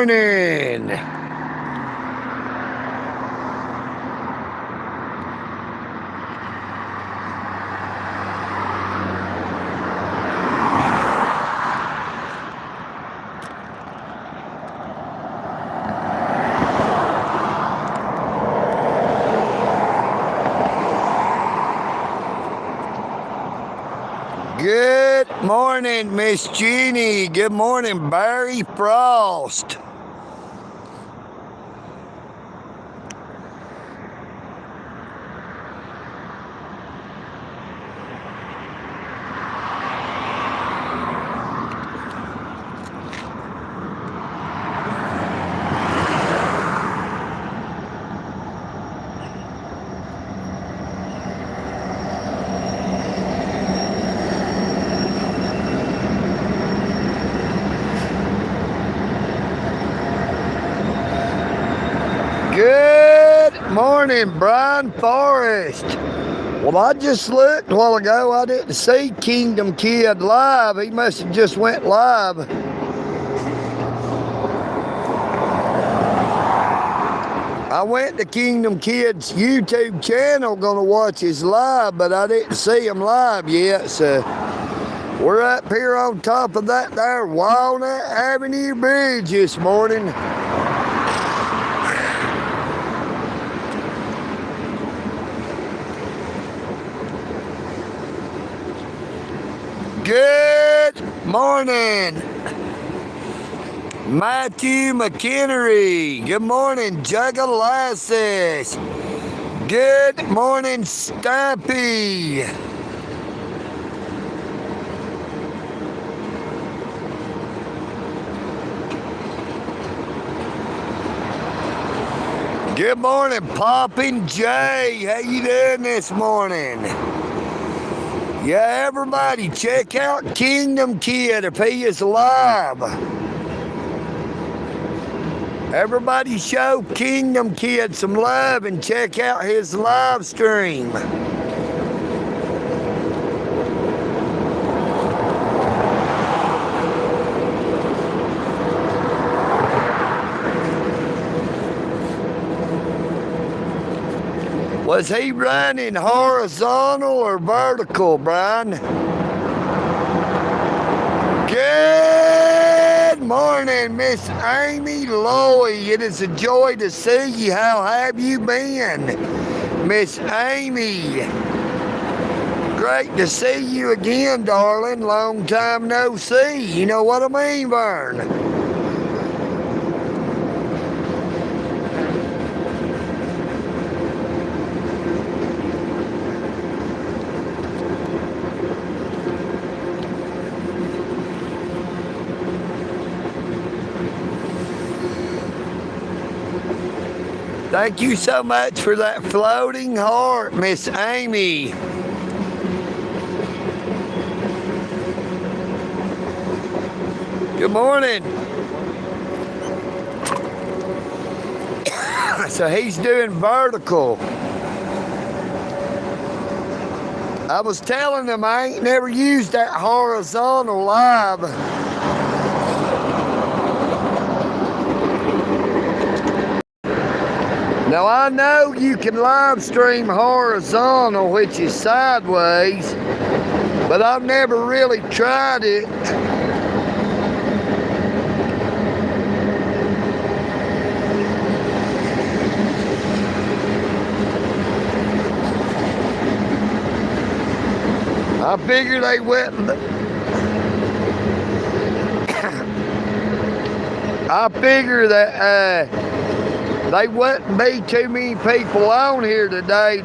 morning. Good morning, Miss Jeannie. Good morning, Barry Frost. Good morning, Brian Forrest. Well, I just looked a while ago. I didn't see Kingdom Kid live. He must have just went live. I went to Kingdom Kid's YouTube channel gonna watch his live, but I didn't see him live yet, so we're up here on top of that there Walnut Avenue Bridge this morning. Good morning, Matthew McKinnery. Good morning, Jugalassis. Good morning, Stampy. Good morning, Poppin' Jay. How you doing this morning? Yeah, everybody, check out Kingdom Kid if he is live. Everybody show Kingdom Kid some love and check out his live stream. Was he running horizontal or vertical, Brian? Good morning, Miss Amy Loy. It is a joy to see you. How have you been, Miss Amy? Great to see you again, darling. Long time no see. You know what I mean, Vern? Thank you so much for that floating heart, Miss Amy. Good morning. So he's doing vertical. I was telling him I ain't never used that horizontal live. Now, I know you can live stream horizontal, which is sideways, but I've never really tried it. I figured they wouldn't. I figure that they wouldn't be too many people on here today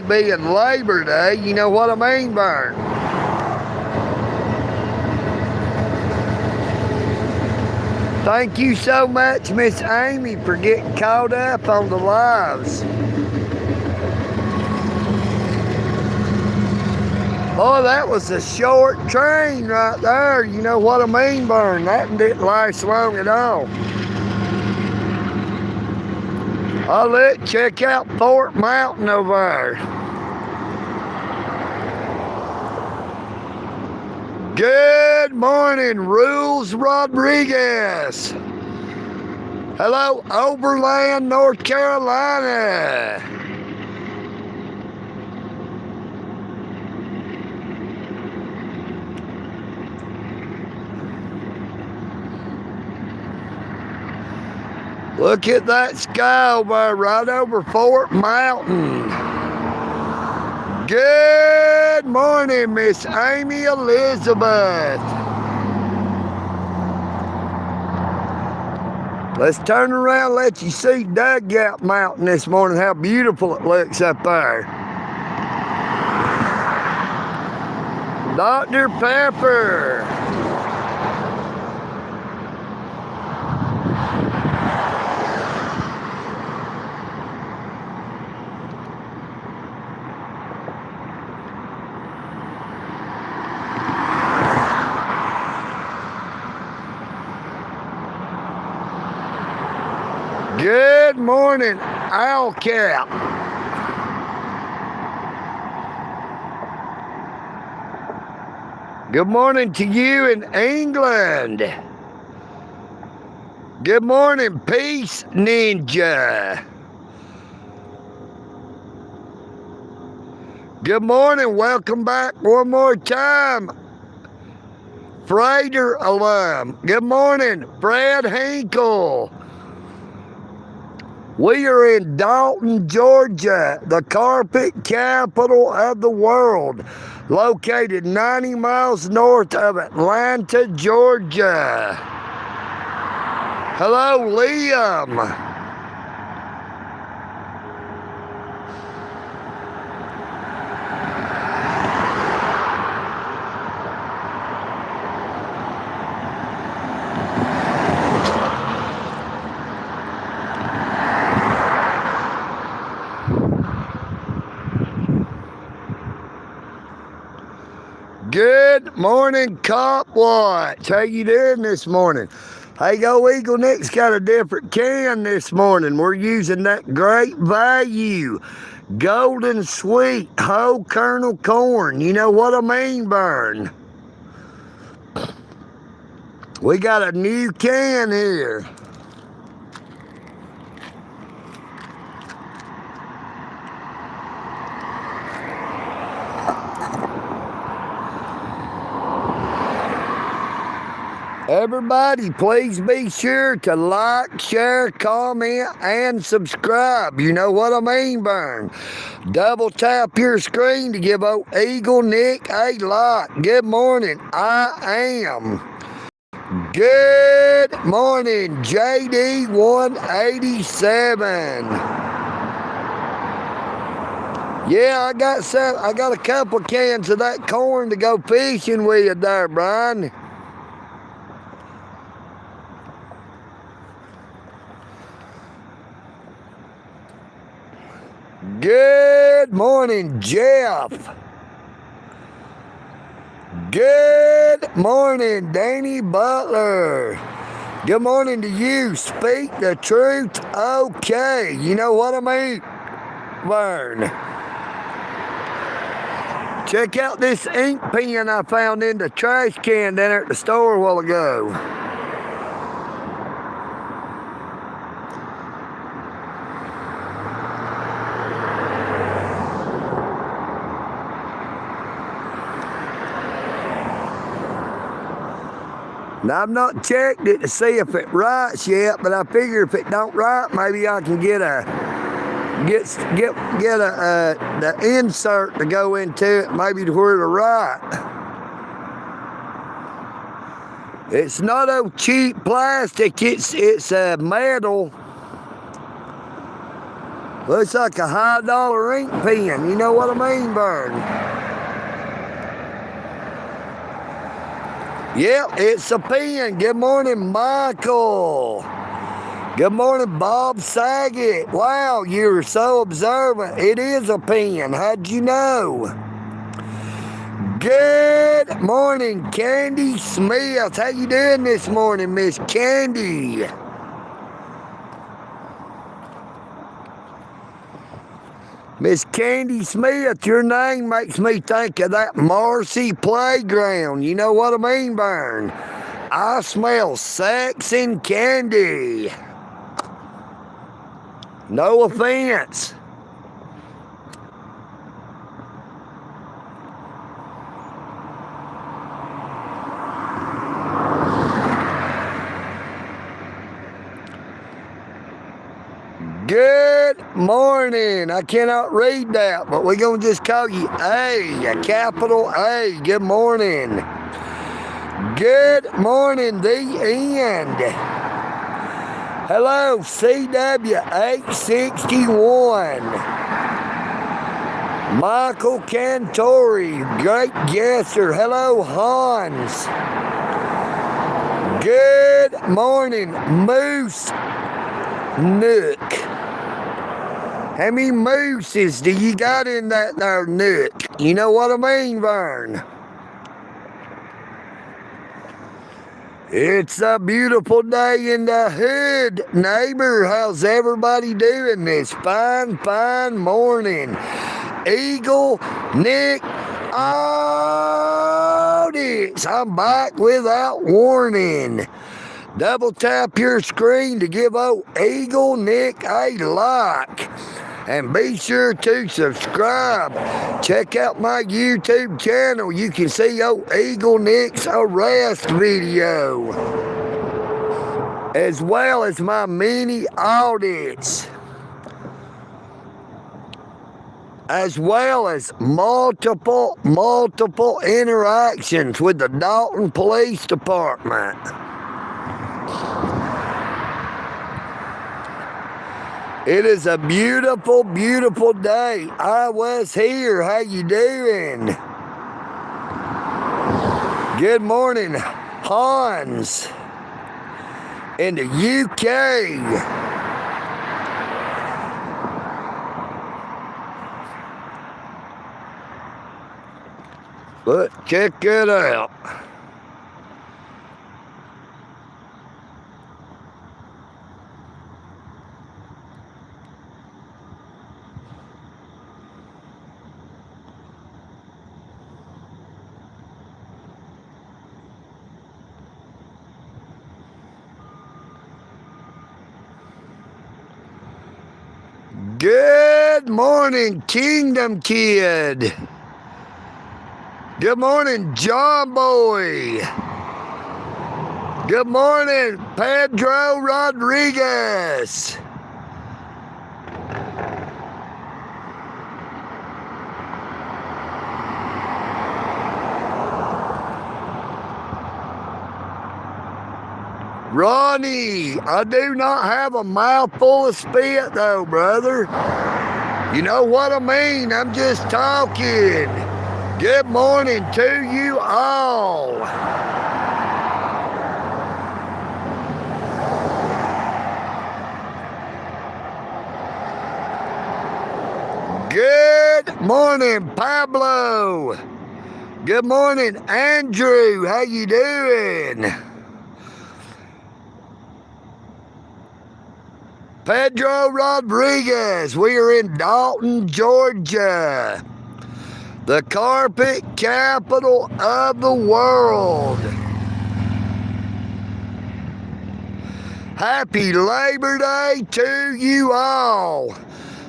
being Labor Day. You know what I mean, Vern? Thank you so much, Miss Amy, for getting caught up on the lives. Boy, that was a short train right there. You know what I mean, Vern? That didn't last long at all. Oh, look, check out Fort Mountain over there. Good morning, Rules Rodriguez. Hello, Oberlin, North Carolina. Look at that sky over right over Fort Mountain. Good morning, Miss Amy Elizabeth. Let's turn around and let you see Dugout Mountain this morning, how beautiful it looks up there. Dr. Pepper. Good morning, Owl Cap. Good morning to you in England. Good morning, Peace Ninja. Good morning, welcome back one more time. Freighter alum. Good morning, Fred Hinkle. We are in Dalton, Georgia, the carpet capital of the world, located 90 miles north of Atlanta, Georgia. Hello, Liam. Good morning, Cop Watch. How you doing this morning? Hey, go EagleNick's got a different can this morning. We're using that Great Value Golden Sweet Whole Kernel Corn. You know what I mean, Vern? We got a new can here. Everybody, please be sure to like, share, comment, and subscribe. You know what I mean, Vern. Double tap your screen to give old EagleNick a like. Good morning, I am. Good morning, JD187. Yeah, I got a couple cans of that corn to go fishing with you there, Brian. Good morning, Jeff. Good morning, Danny Butler. Good morning to you. Speak the truth, okay. You know what I mean, Vern. Check out this ink pen I found in the trash can down there at the store a while ago. Now, I've not checked it to see if it writes yet, but I figure if it don't write, maybe I can get the insert to go into it, maybe to where to write. It's not a cheap plastic. It's metal. Looks like a high-dollar ink pen. You know what I mean, Vern? Yep, it's a pen. Good morning, Michael. Good morning, Bob Saget. Wow, you're so observant. It is a pen. How'd you know? Good morning, Candy Smith. How you doing this morning, Miss Candy? Miss Candy Smith, your name makes me think of that Marcy Playground. You know what I mean, Vern? I smell sex and candy. No offense. Good morning. I cannot read that, but we're going to just call you A, a capital A. Good morning. Good morning, the end. Hello, CW861. Michael Cantori, great guesser. Hello, Hans. Good morning, Moose Nook. How many mooses do you got in that there nook? You know what I mean, Vern? It's a beautiful day in the hood, neighbor. How's everybody doing this fine, fine morning? EagleNick AUDIT. I'm back without warning. Double tap your screen to give old EagleNick a like. And be sure to subscribe. Check out my YouTube channel. You can see old EagleNick's arrest video, as well as my mini audits, as well as multiple interactions with the Dalton Police Department. It is a beautiful, beautiful day. I was here. How you doing? Good morning, Hans in the UK. But check it out. Good morning, Kingdom Kid. Good morning, John Boy. Good morning, Pedro Rodriguez. Ronnie, I do not have a mouthful of spit though, brother. You know what I mean? I'm just talking. Good morning to you all. Good morning, Pablo. Good morning, Andrew. How you doing? Pedro Rodriguez, we are in Dalton, Georgia, the carpet capital of the world. Happy Labor Day to you all.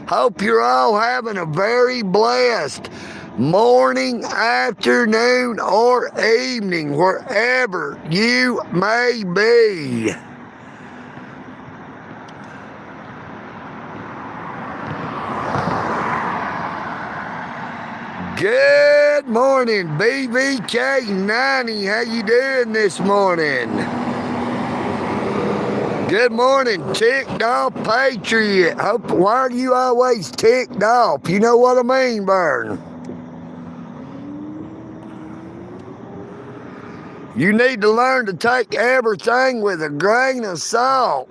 Hope you're all having a very blessed morning, afternoon, or evening, wherever you may be. Good morning, BBK90. How you doing this morning? Good morning, ticked off patriot. Why are you always ticked off? You know what I mean, Vern? You need to learn to take everything with a grain of salt.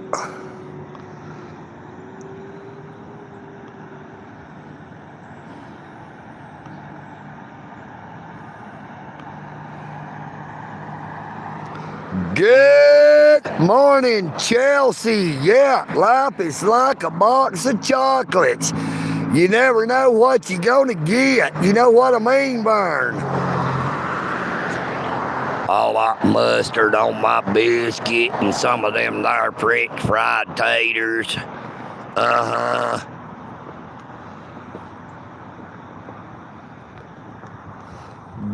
Good morning, Chelsea. Yeah, life is like a box of chocolates. You never know what you're gonna get. You know what I mean, Vern? I like mustard on my biscuit and some of them there French fried taters.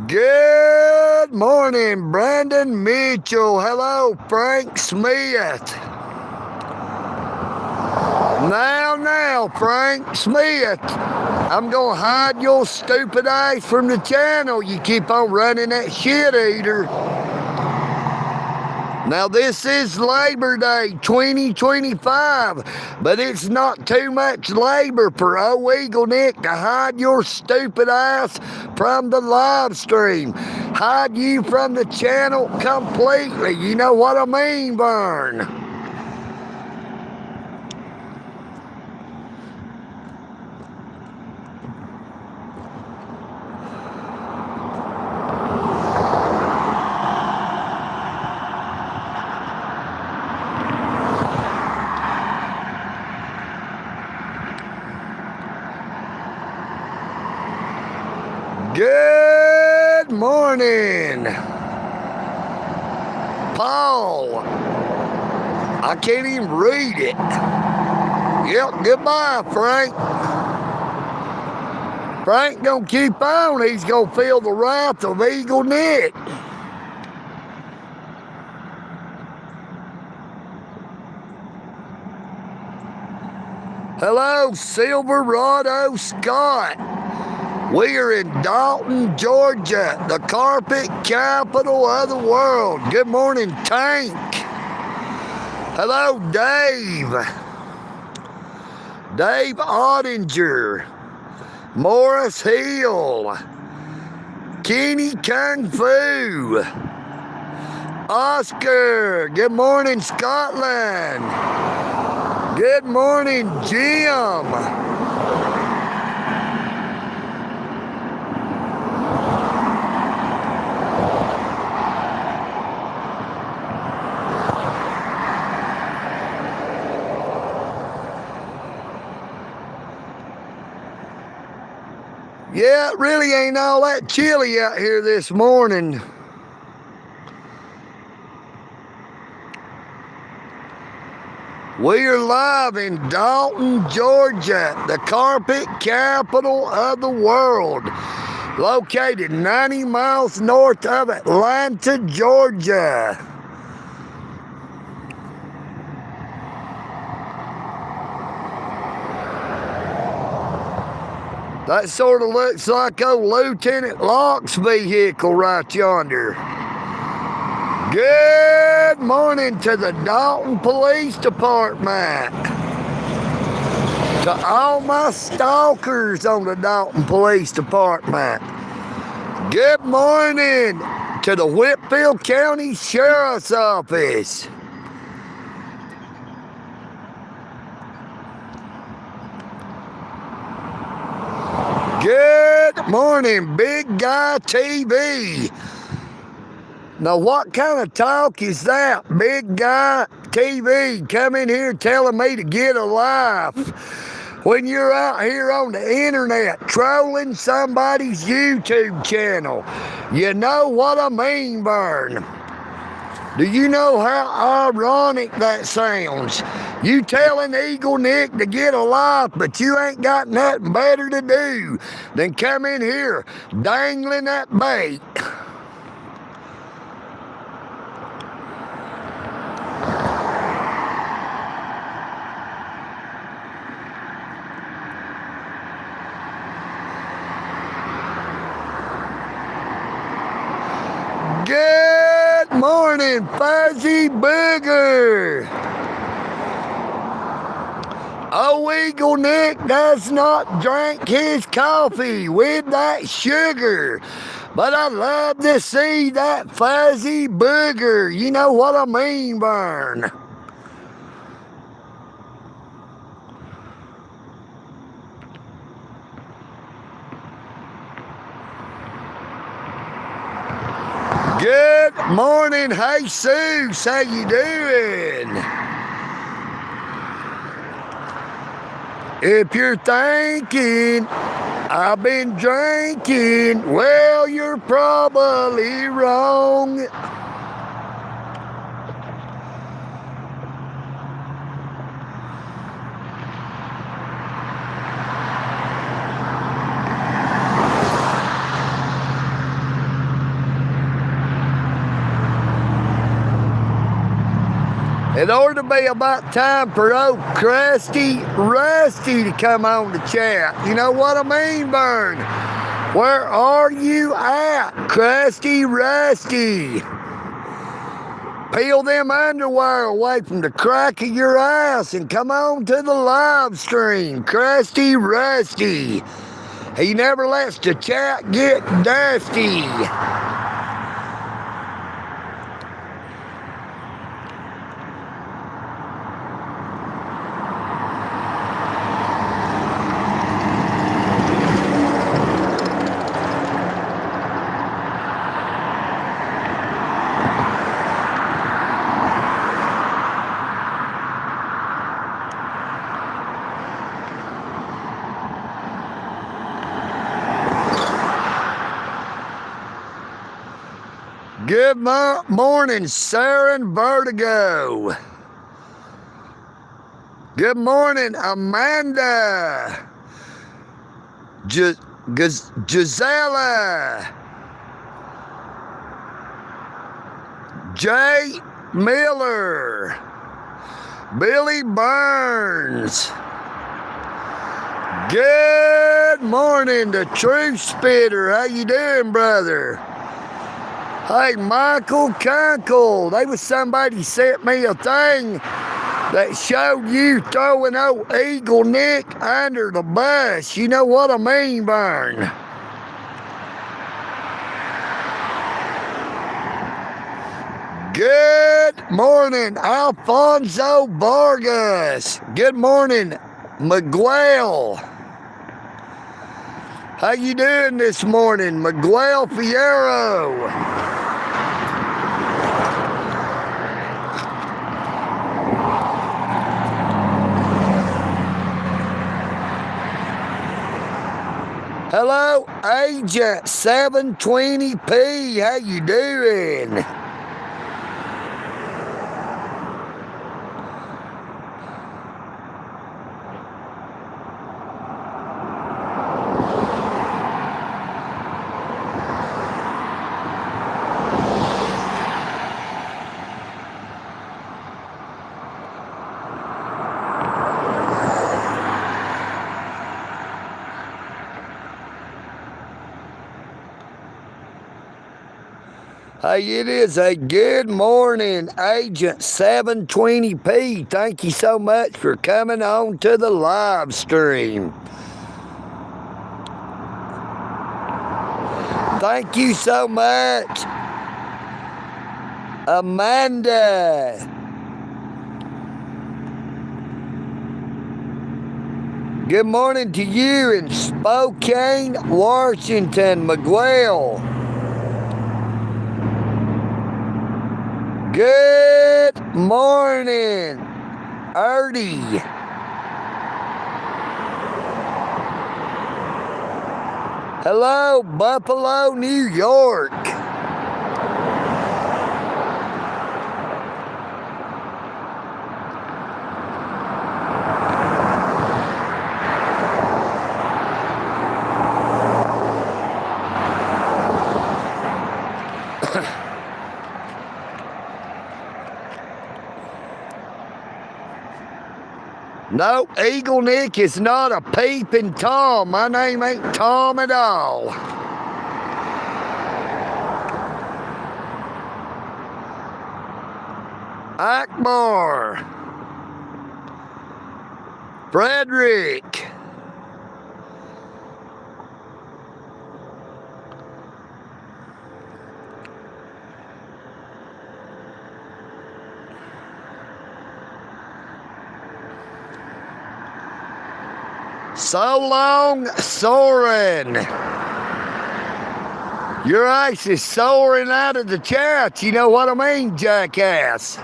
Good morning, Brandon Mitchell. Hello, Frank Smith. Now, Frank Smith. I'm gonna hide your stupid ass from the channel. You keep on running that shit eater. Now, this is Labor Day 2025, but it's not too much labor for old EagleNick to hide your stupid ass from the live stream. Hide you from the channel completely. You know what I mean, VERN? Good morning, Paul. I can't even read it. Yep, goodbye, Frank. Frank gonna keep on. He's gonna feel the wrath of EagleNick. Hello, Silverado Scott. We are in Dalton, Georgia, the carpet capital of the world. Good morning, Tank. Hello, Dave. Dave Ottinger. Morris Hill. Kenny Kung Fu. Oscar. Good morning, Scotland. Good morning, Jim. Yeah, it really ain't all that chilly out here this morning. We are live in Dalton, Georgia, the carpet capital of the world, located 90 miles north of Atlanta, Georgia. That sort of looks like old Lieutenant Locke's vehicle right yonder. Good morning to the Dalton Police Department. To all my stalkers on the Dalton Police Department. Good morning to the Whitfield County Sheriff's Office. Good morning, Big Guy TV. Now, what kind of talk is that, Big Guy TV, coming here telling me to get a life when you're out here on the internet trolling somebody's YouTube channel? You know what I mean, VERN? Do you know how ironic that sounds? You telling EagleNick to get a life, but you ain't got nothing better to do than come in here dangling that bait. Good morning, Fuzzy Booger. Oh, EagleNick does not drink his coffee with that sugar. But I love to see that Fuzzy Booger. You know what I mean, VERN? Good morning, Jesus. How you doing? If you're thinking I've been drinking, well, you're probably wrong. It ought to be about time for old Crusty Rusty to come on the chat. You know what I mean, Vern? Where are you at, Crusty Rusty? Peel them underwear away from the crack of your ass and come on to the live stream, Crusty Rusty. He never lets the chat get dusty. Good morning, Sarah and Vertigo. Good morning, Amanda. Gisela. Jay Miller. Billy Burns. Good morning, the Truth Spitter. How you doing, brother? Hey, Michael Conkle, there was somebody sent me a thing that showed you throwing old EagleNick under the bus. You know what I mean, Vern? Good morning, Alfonso Vargas. Good morning, Miguel. How you doing this morning, Miguel Fierro? Hello, Agent 720p. How you doing? Hey, it is a good morning, Agent 720p. Thank you so much for coming on to the live stream. Thank you so much, Amanda. Good morning to you in Spokane, Washington, Miguel. Good morning, Ernie. Hello, Buffalo, New York. No, EagleNick is not a peeping Tom. My name ain't Tom at all. Akbar. Frederick. So long, Soren. Your ice is soaring out of the chat. You know what I mean, jackass?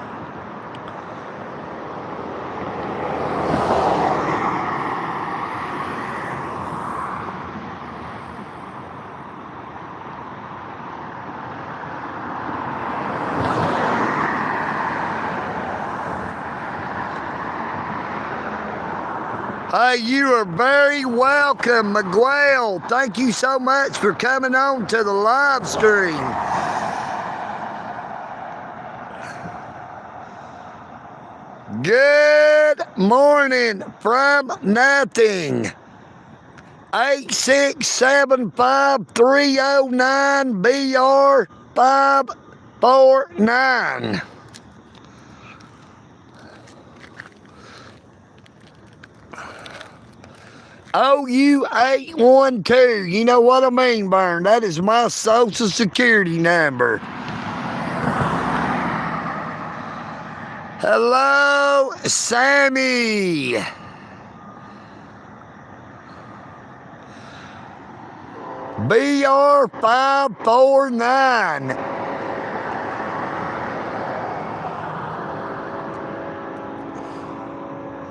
Hey, you are very welcome, Miguel. Thank you so much for coming on to the live stream. Good morning from nothing. 8675309BR549. OU812. You know what I mean, Vern? That is my social security number. Hello, Sammy. BR549.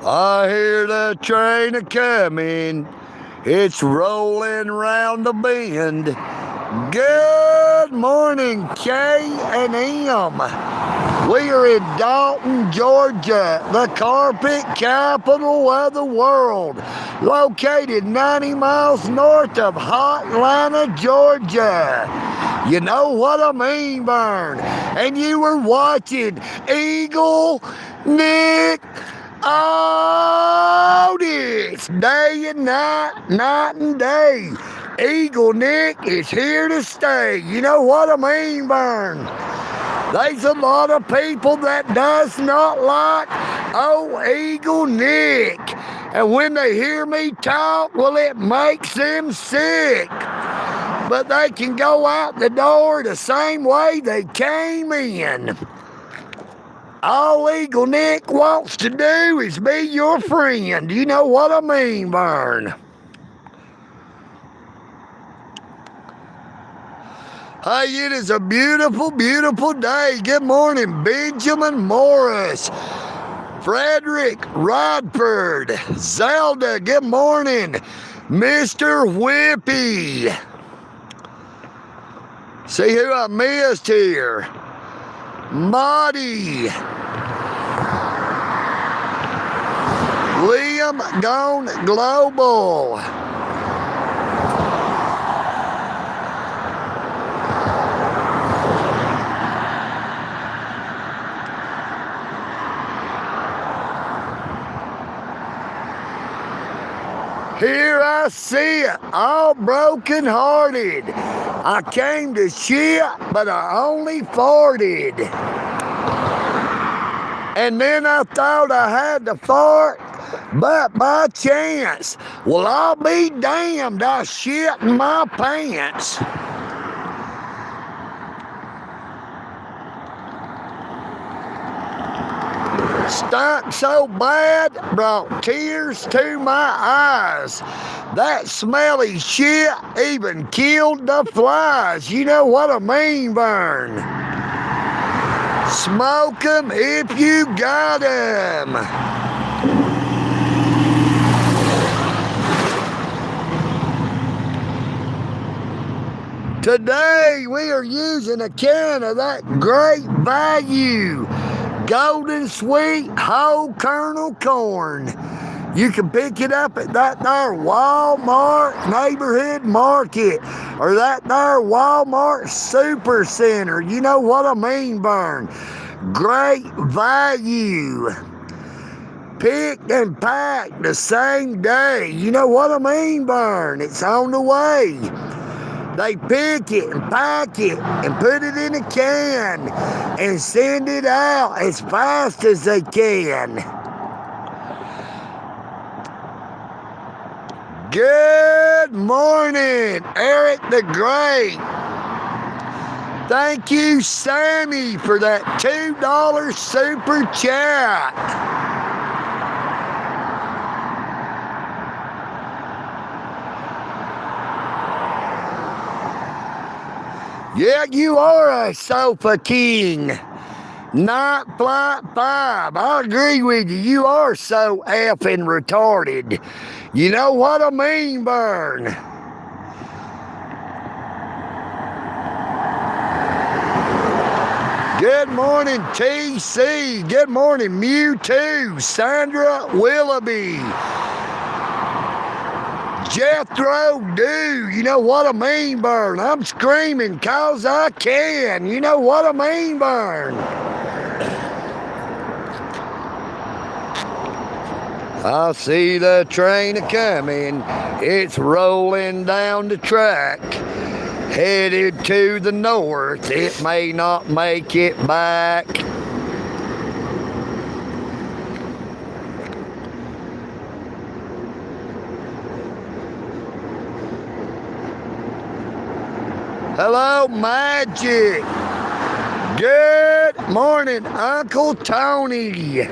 I hear the train a-coming. It's rolling round the bend. Good morning, K and M. We are in Dalton, Georgia, the carpet capital of the world, located 90 miles north of Hotlanta, Georgia. You know what I mean, Vern? And you were watching EagleNick AUDIT, day and night, night and day. EagleNick is here to stay. You know what I mean, Vern? There's a lot of people that does not like EagleNick. And when they hear me talk, well, it makes them sick. But they can go out the door the same way they came in. All EagleNick wants to do is be your friend. You know what I mean, Vern? Hey, it is a beautiful, beautiful day. Good morning, Benjamin Morris, Frederick Rodford, Zelda, good morning, Mr. Whippy. See who I missed here. Marty. Liam Gone Global. Here I sit, all broken-hearted. I came to shit, but I only farted. And then I thought I had to fart, but by chance, well, I'll be damned, I shit in my pants. Stunk so bad, brought tears to my eyes. That smelly shit even killed the flies. You know what I mean, Vern? Smoke 'em if you got 'em. Today we are using a can of that great value Golden Sweet Whole Kernel Corn. You can pick it up at that there Walmart Neighborhood Market or that there Walmart Super Center. You know what I mean, Vern? Great value. Picked and packed the same day. You know what I mean, Vern? It's on the way. They pick it and pack it and put it in a can and send it out as fast as they can. Good morning, Eric the Great. Thank you, Sammy, for that $2 super chat. Yeah, you are a sofa king. Night Flight 5. I agree with you. You are so effing retarded. You know what I mean, Vern? Good morning, TC. Good morning, Mewtwo. Sandra Willoughby. Jethro Do, you know what I mean, Vern? I'm screaming 'cause I can. You know what I mean, Vern? I see the train a-coming. It's rolling down the track, headed to the north. It may not make it back. Hello, Magic. Good morning, Uncle Tony.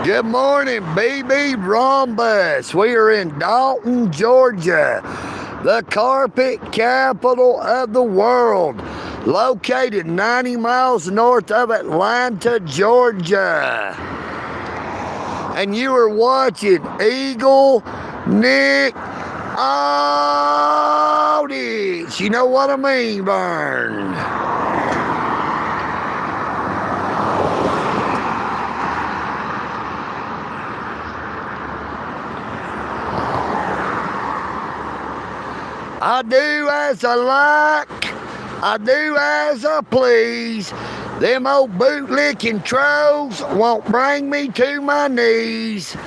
Good morning, BB Rhombus. We are in Dalton, Georgia, the carpet capital of the world, located 90 miles north of Atlanta, Georgia. And you are watching EagleNick AUDIT. You know what I mean, VERN. I do as I like, I do as I please. Them old bootlicking trolls won't bring me to my knees.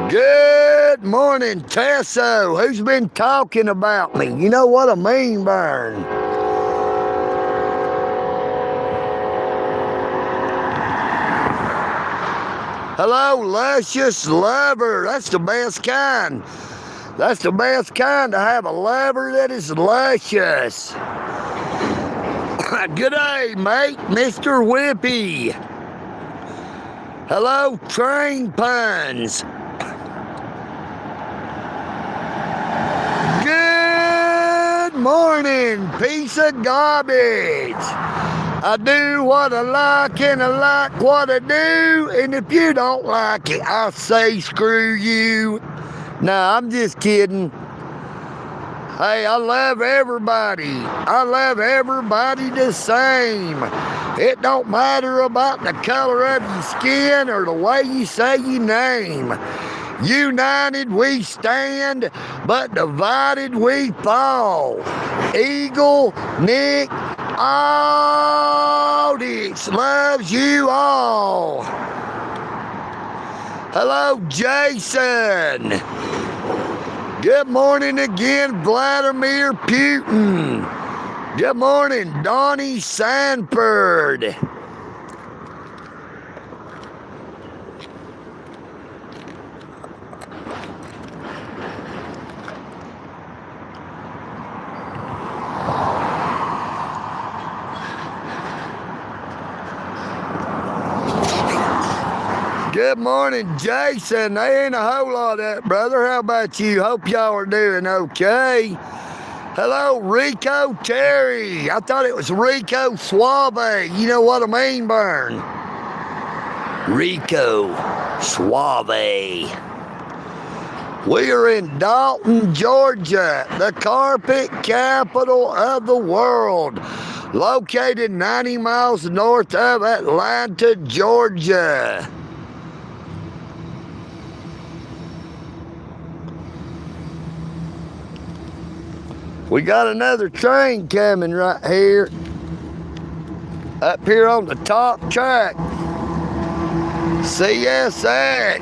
Good morning, Tesso. Who's been talking about me? You know what I mean, VERN. Hello, luscious lover. That's the best kind. That's the best kind, to have a lover that is luscious. Good day, mate, Mr. Whippy. Hello, train puns. Good morning, piece of garbage. I do what I like and I like what I do, and if you don't like it, I say screw you. Nah, I'm just kidding. Hey, I love everybody. I love everybody the same. It don't matter about the color of your skin or the way you say your name. United we stand, but divided we fall. EagleNick AUDIT loves you all. Hello, Jason. Good morning again, Vladimir Putin. Good morning, Donnie Sanford. Good morning, Jason. There ain't a whole lot of that, brother. How about you? Hope y'all are doing okay. Hello, Rico Terry. I thought it was Rico Suave. You know what I mean, VERN? Rico Suave. We are in Dalton, Georgia, the carpet capital of the world, located 90 miles north of Atlanta, Georgia. We got another train coming right here, up here on the top track. CSX.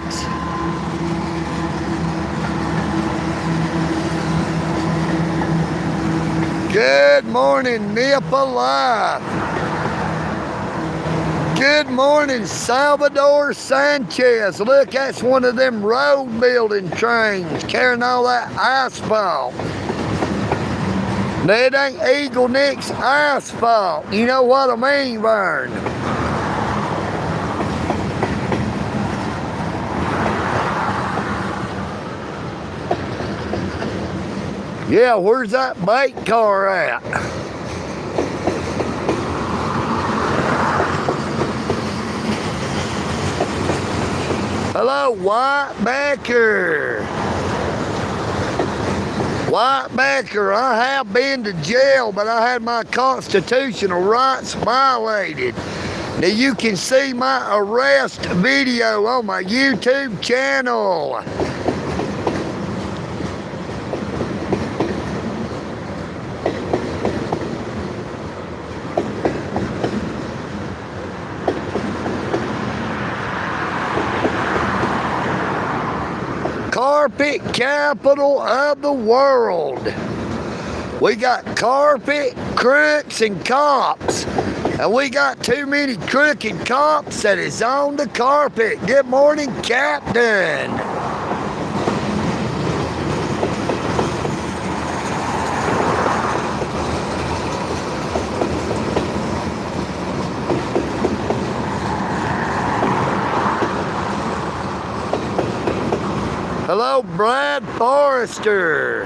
Good morning, Nippa Life. Good morning, Salvador Sanchez. Look, that's one of them road building trains carrying all that asphalt. That ain't EagleNick's asphalt. You know what I mean, VERN? Yeah, where's that bait car at? Hello, White Becker. Whitebacker, I have been to jail, but I had my constitutional rights violated. Now you can see my arrest video on my YouTube channel. Carpet capital of the world. We got carpet, crooks, and cops. And we got too many crooked cops that is on the carpet. Good morning, Captain. Hello, Brad Forrester.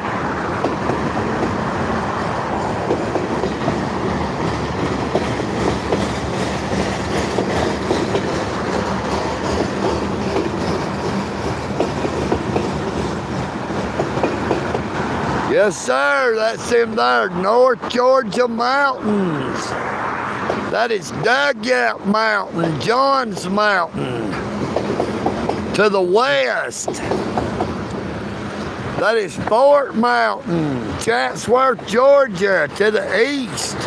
Yes, sir. That's them there North Georgia mountains. That is Dugout Mountain, Johns Mountain. To the west, that is Fort Mountain, Chatsworth, Georgia, to the east.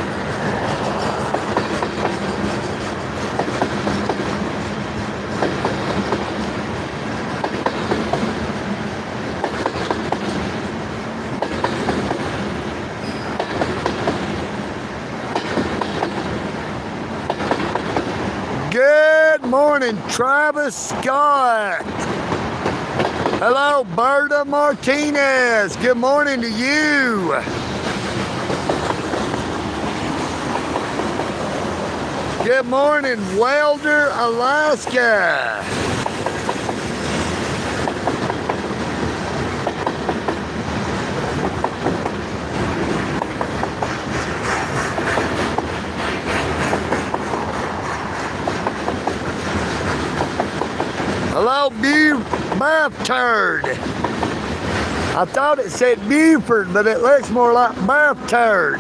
Good morning, Travis Scott. Hello, Berta Martinez. Good morning to you. Good morning, Welder, Alaska. Hello, Bath Turd. I thought it said Buford, but it looks more like Bath Turd.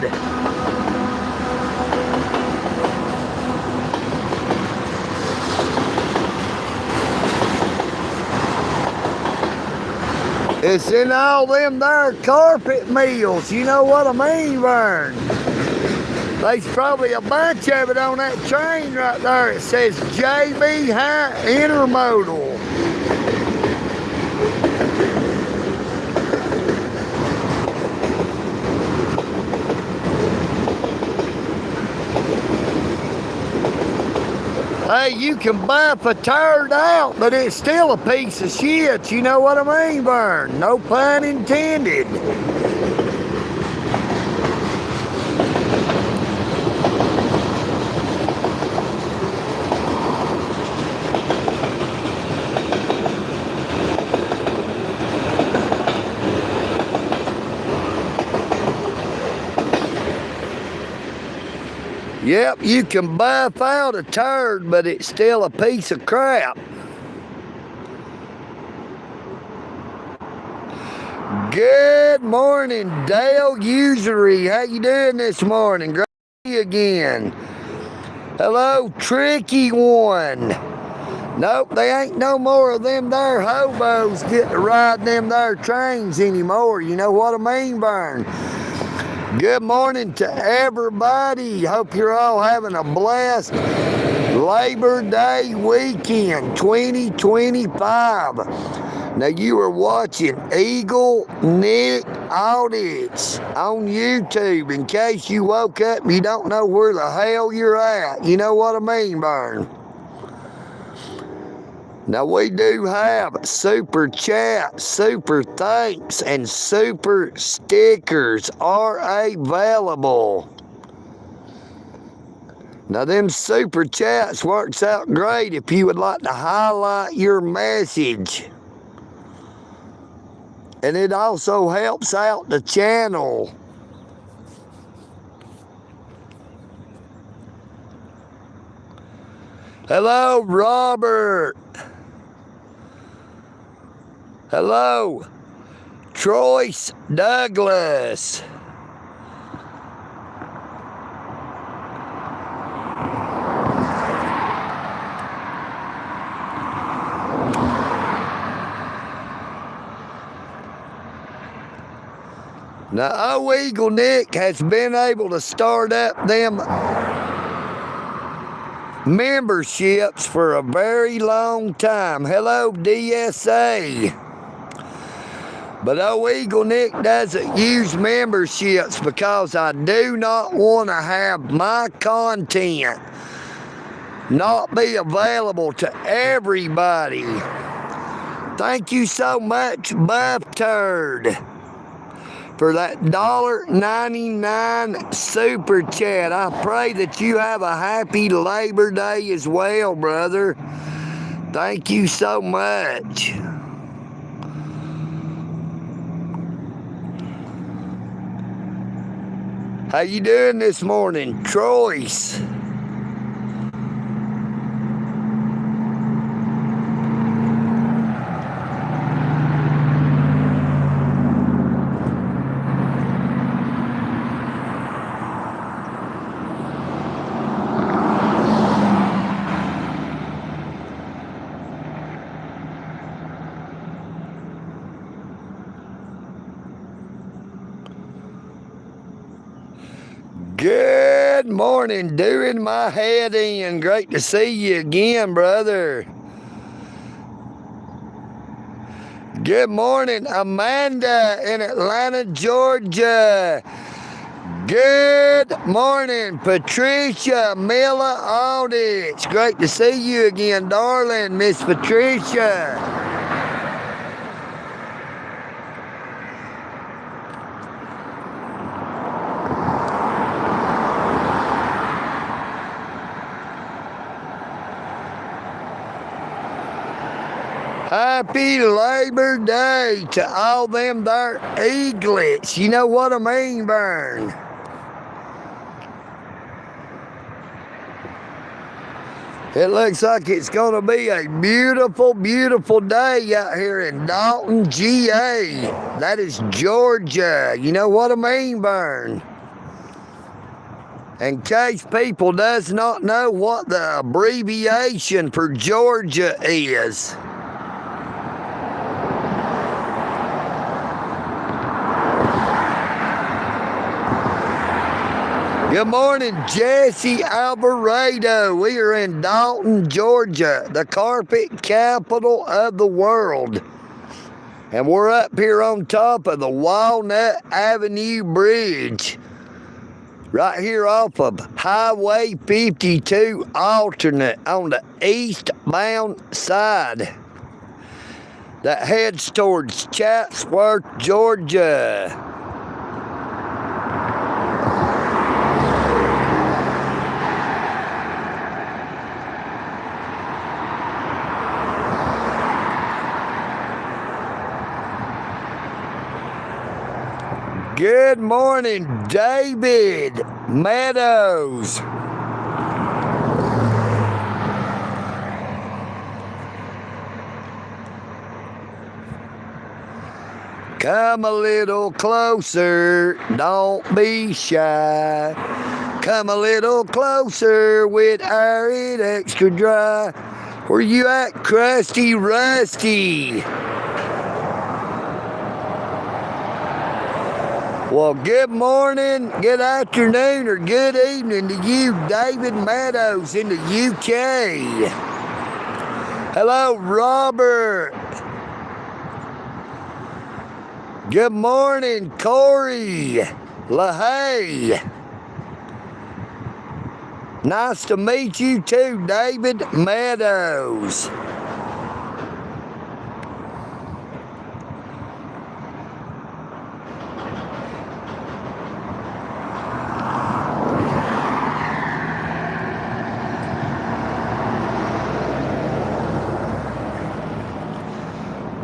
It's in all them there carpet mills. You know what I mean, Vern? There's probably a bunch of it on that train right there. It says JB High Intermodal. Hey, you can buff a turd out, but it's still a piece of shit. You know what I mean, Vern? No pun intended. Yep, you can buff out a turd, but it's still a piece of crap. Good morning, Dale Usury. How you doing this morning? Great to see you again. Hello, Tricky One. Nope, they ain't no more of them there hobos getting to ride them there trains anymore. You know what I mean, Vern? Good morning to everybody. Hope you're all having a blessed Labor Day weekend 2025. Now you are watching EagleNick Audits on YouTube. In case you woke up and you don't know where the hell you're at. You know what I mean, Vern? Now we do have super chat, super thanks, and super stickers are available. Now them super chats works out great if you would like to highlight your message. And it also helps out the channel. Hello, Robert. Hello, Troyce Douglas. Now, EagleNick has been able to start up them memberships for a very long time. Hello, DSA. But EagleNick doesn't use memberships because I do not want to have my content not be available to everybody. Thank you so much, Buff Turd, for that $1.99 super chat. I pray that you have a happy Labor Day as well, brother. Thank you so much. How you doing this morning, Troyce? Good morning, doing my head in. Great to see you again, brother. Good morning, Amanda in Atlanta, Georgia. Good morning, Patricia Miller AUDIT. It's great to see you again, darling, Miss Patricia. Happy Labor Day to all them there eaglets. You know what I mean, VERN? It looks like it's going to be a beautiful, beautiful day out here in Dalton, GA. That is Georgia. You know what I mean, VERN? In case people does not know what the abbreviation for Georgia is. Good morning, Jesse Alvarado. We are in Dalton, Georgia, the carpet capital of the world. And we're up here on top of the Walnut Avenue Bridge. Right here off of Highway 52 alternate on the eastbound side that heads towards Chatsworth, Georgia. Good morning, David Meadows. Come a little closer, don't be shy. Come a little closer with Arid Extra Dry. Where you at, Crusty Rusty? Well, good morning, good afternoon, or good evening to you, David Meadows in the UK. Hello, Robert. Good morning, Corey LaHaye. Nice to meet you too, David Meadows.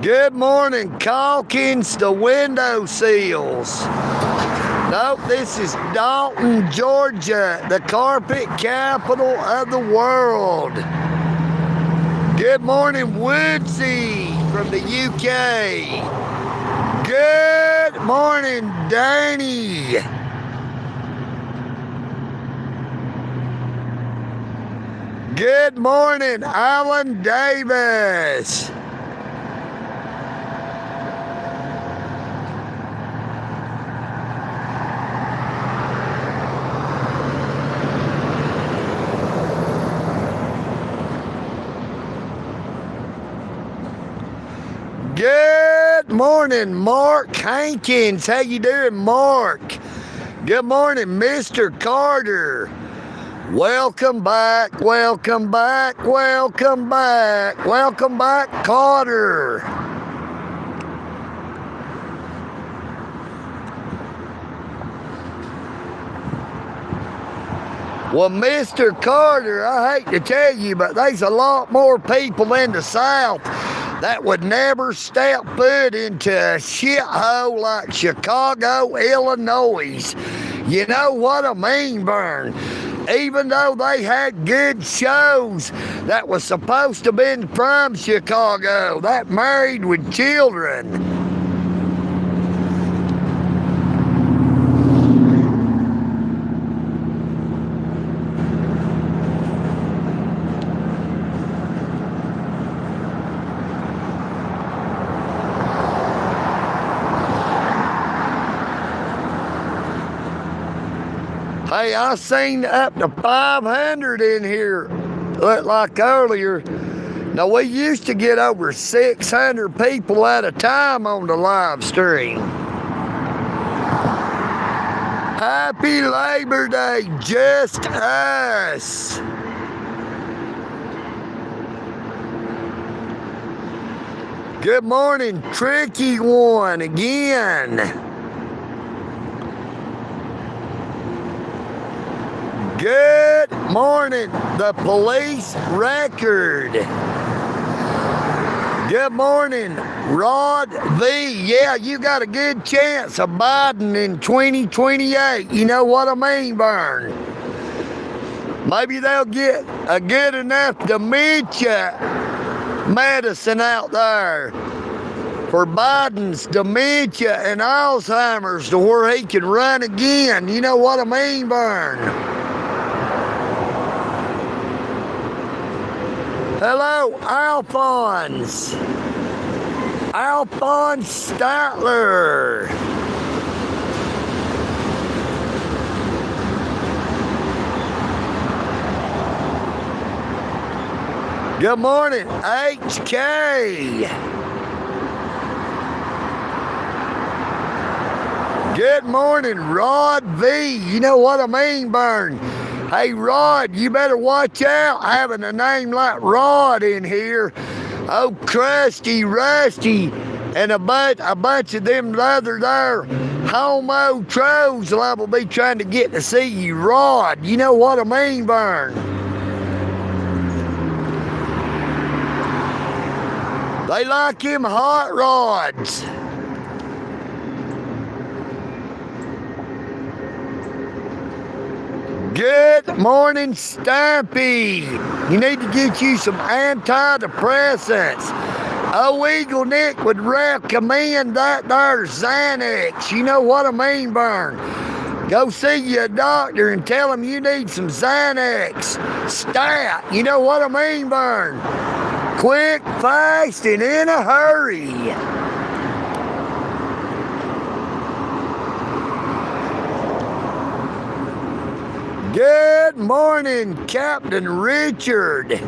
Good morning, Calkins, the window seals. Nope, this is Dalton, Georgia, the carpet capital of the world. Good morning, Woodsy from the UK. Good morning, Danny. Good morning, Alan Davis. Good morning, Mark Hankins. How you doing, Mark? Good morning, Mr. Carter. Welcome back, welcome back, welcome back, welcome back, Carter. Well, Mr. Carter, I hate to tell you, but there's a lot more people in the South that would never step foot into a shithole like Chicago, Illinois. You know what I mean, Vern? Even though they had good shows that was supposed to be from Chicago, that Married with Children. Hey, I seen up to 500 in here, looked like earlier. Now, we used to get over 600 people at a time on the live stream. Happy Labor Day, just us. Good morning, Tricky One again. Good morning, the police record. Good morning, Rod V. Yeah, you got a good chance of Biden in 2028. You know what I mean, Vern? Maybe they'll get a good enough dementia medicine out there for Biden's dementia and Alzheimer's to where he can run again. You know what I mean, Vern? Hello, Alphonse. Alphonse Statler. Good morning, HK. Good morning, Rod V. You know what I mean, Vern? Hey, Rod, you better watch out having a name like Rod in here. Oh, Crusty, Rusty, and a bunch of them other there homo trolls will be trying to get to see you, Rod. You know what I mean, Vern? They like him hot rods. Good morning, Stampy. You need to get you some antidepressants. Oh, EagleNick would recommend that there Xanax. You know what I mean, Vern? Go see your doctor and tell him you need some Xanax. Stat. You know what I mean, Vern? Quick, fast, and in a hurry. Good morning, Captain Richard.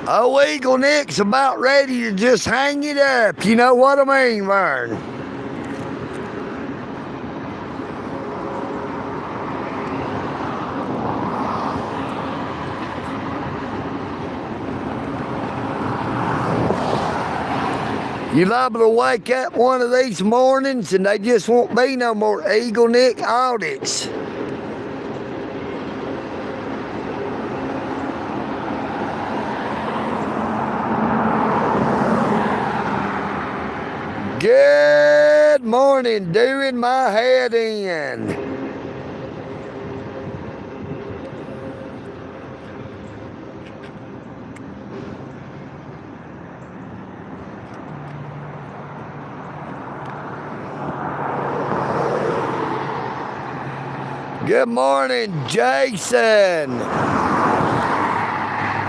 Oh, EagleNick's about ready to just hang it up. You know what I mean, Vern? You liable to wake up one of these mornings and they just won't be no more EagleNick audits. Good morning, doing my head in. Good morning, Jason.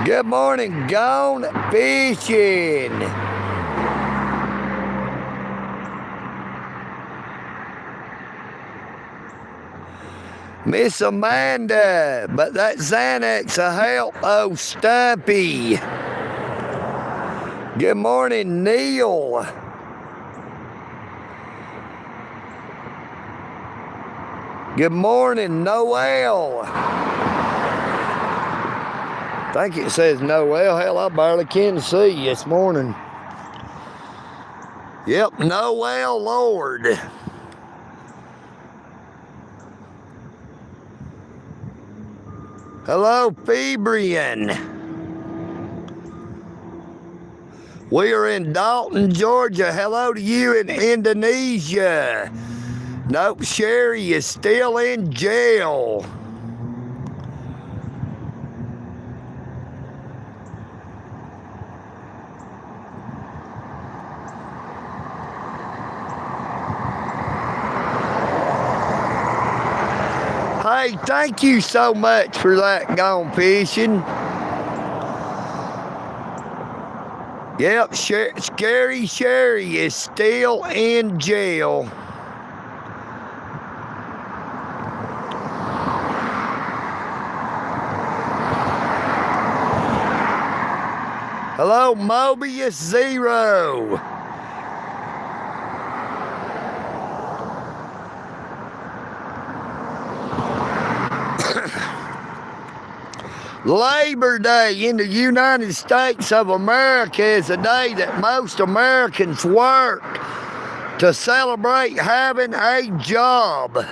Good morning, Gone Fishing. Miss Amanda, but that Xanax will help old Stumpy. Good morning, Neil. Good morning, Noel. I think it says Noel. Hell, I barely can see you this morning. Yep, Noel Lord. Hello, Febrian. We are in Dalton, Georgia. Hello to you in Indonesia. Nope, Sherry is still in jail. Hey, thank you so much for that, Gone Fishing. Yep, Scary Sherry is still in jail. Hello, Mobius Zero. Labor Day in the United States of America is a day that most Americans work to celebrate having a job.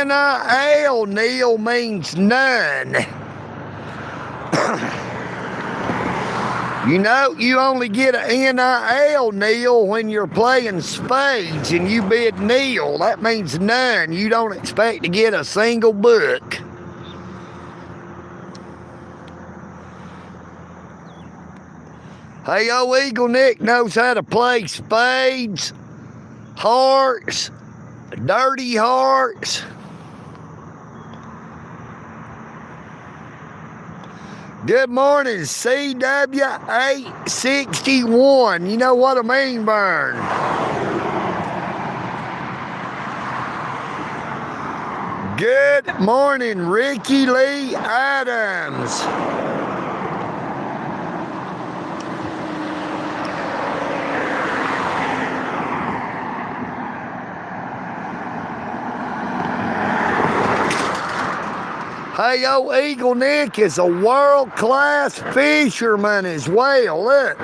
NIL, Neil, means none. You know, you only get an NIL, Neil, when you're playing spades and you bid Neil. That means none. You don't expect to get a single book. Hey, old EagleNick knows how to play spades, hearts, dirty hearts. Good morning, CW861. You know what I mean, VERN. Good morning, Ricky Lee Adams. Hey, yo, EagleNick is a world-class fisherman as well. Look,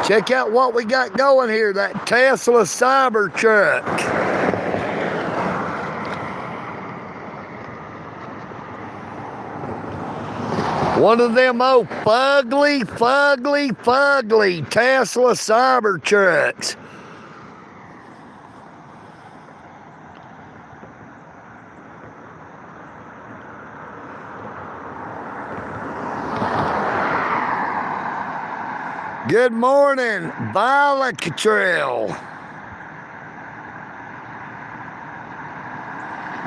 check out what we got going here, that Tesla Cybertruck. One of them old fugly Tesla Cybertrucks. Good morning, Violet Trail.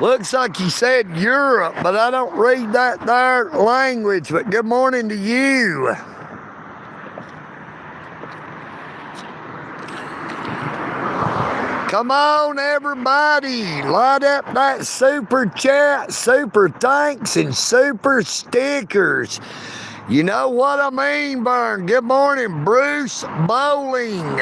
Looks like you said Europe, but I don't read that there language, but good morning to you. Come on, everybody. Light up that super chat, super thanks, and super stickers. You know what I mean, Vern. Good morning, Bruce Bowling.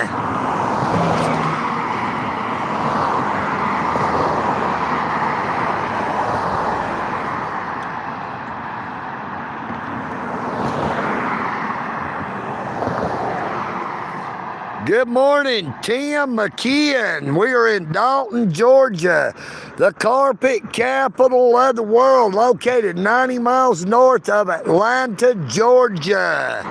Good morning, Tim McKeon. We are in Dalton, Georgia, the carpet capital of the world, located 90 miles north of Atlanta, Georgia.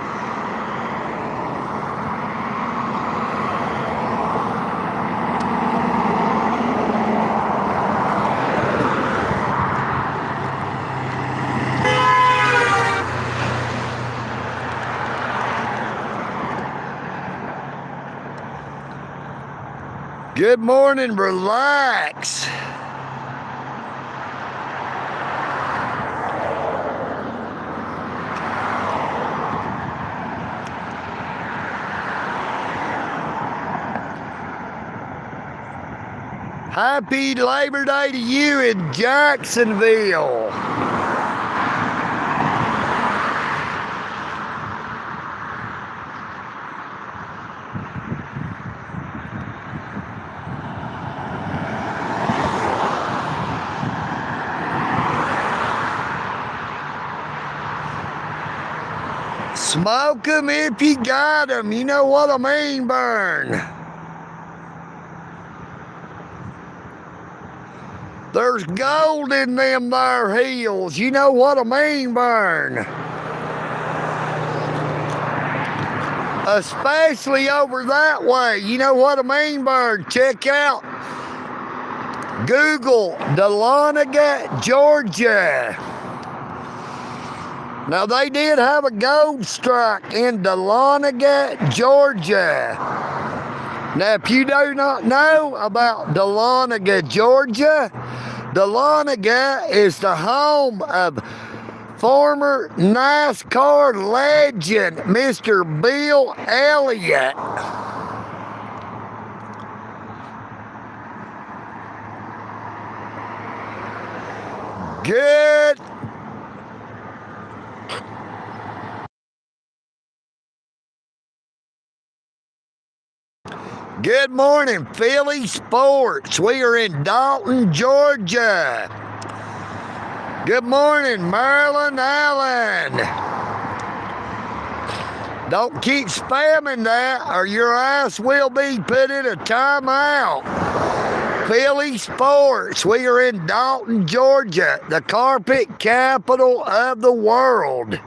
Good morning, relax. Happy Labor Day to you in Jacksonville. Smoke them if you got them. You know what I mean, Vern. There's gold in them there hills. You know what I mean, Vern. Especially over that way. You know what I mean, Vern. Check out Google Dahlonega, Georgia. Now, they did have a gold strike in Dahlonega, Georgia. Now, if you do not know about Dahlonega, Georgia, Dahlonega is the home of former NASCAR legend, Mr. Bill Elliott. Good morning, Philly Sports. We are in Dalton, Georgia. Good morning, Marilyn Allen. Don't keep spamming that or your ass will be put in a timeout. Philly Sports. We are in Dalton, Georgia, the carpet capital of the world.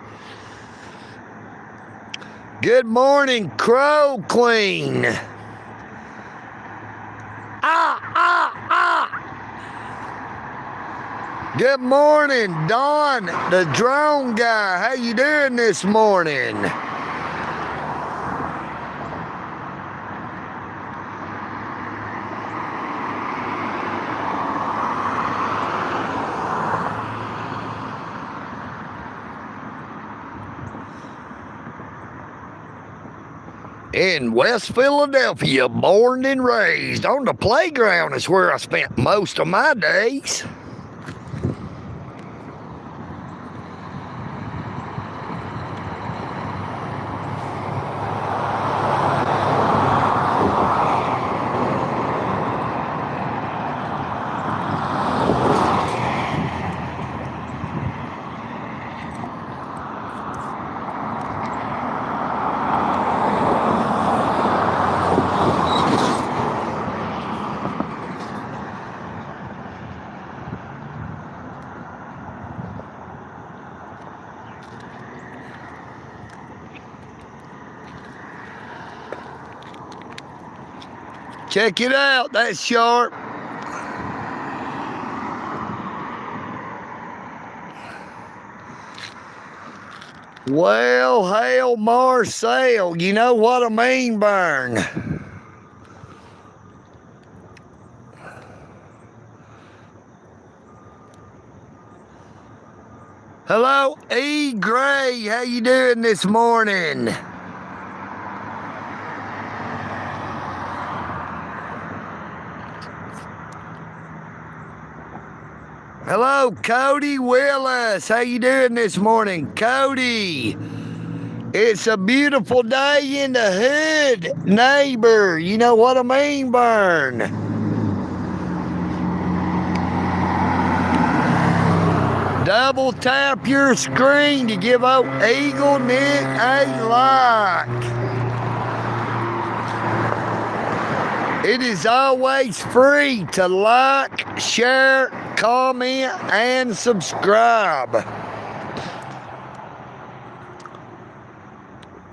Good morning, Crow Queen. Good morning, Don, the drone guy. How you doing this morning? In West Philadelphia, born and raised. On the playground is where I spent most of my days. Check it out, that's sharp. Well, hail Marcel, you know what I mean, Vern. Hello, E. Gray, how you doing this morning? Hello, Cody Willis. How you doing this morning, Cody? It's a beautiful day in the hood, neighbor. You know what I mean, Vern? Double tap your screen to give out EagleNick a like. It is always free to like, share, comment, and subscribe.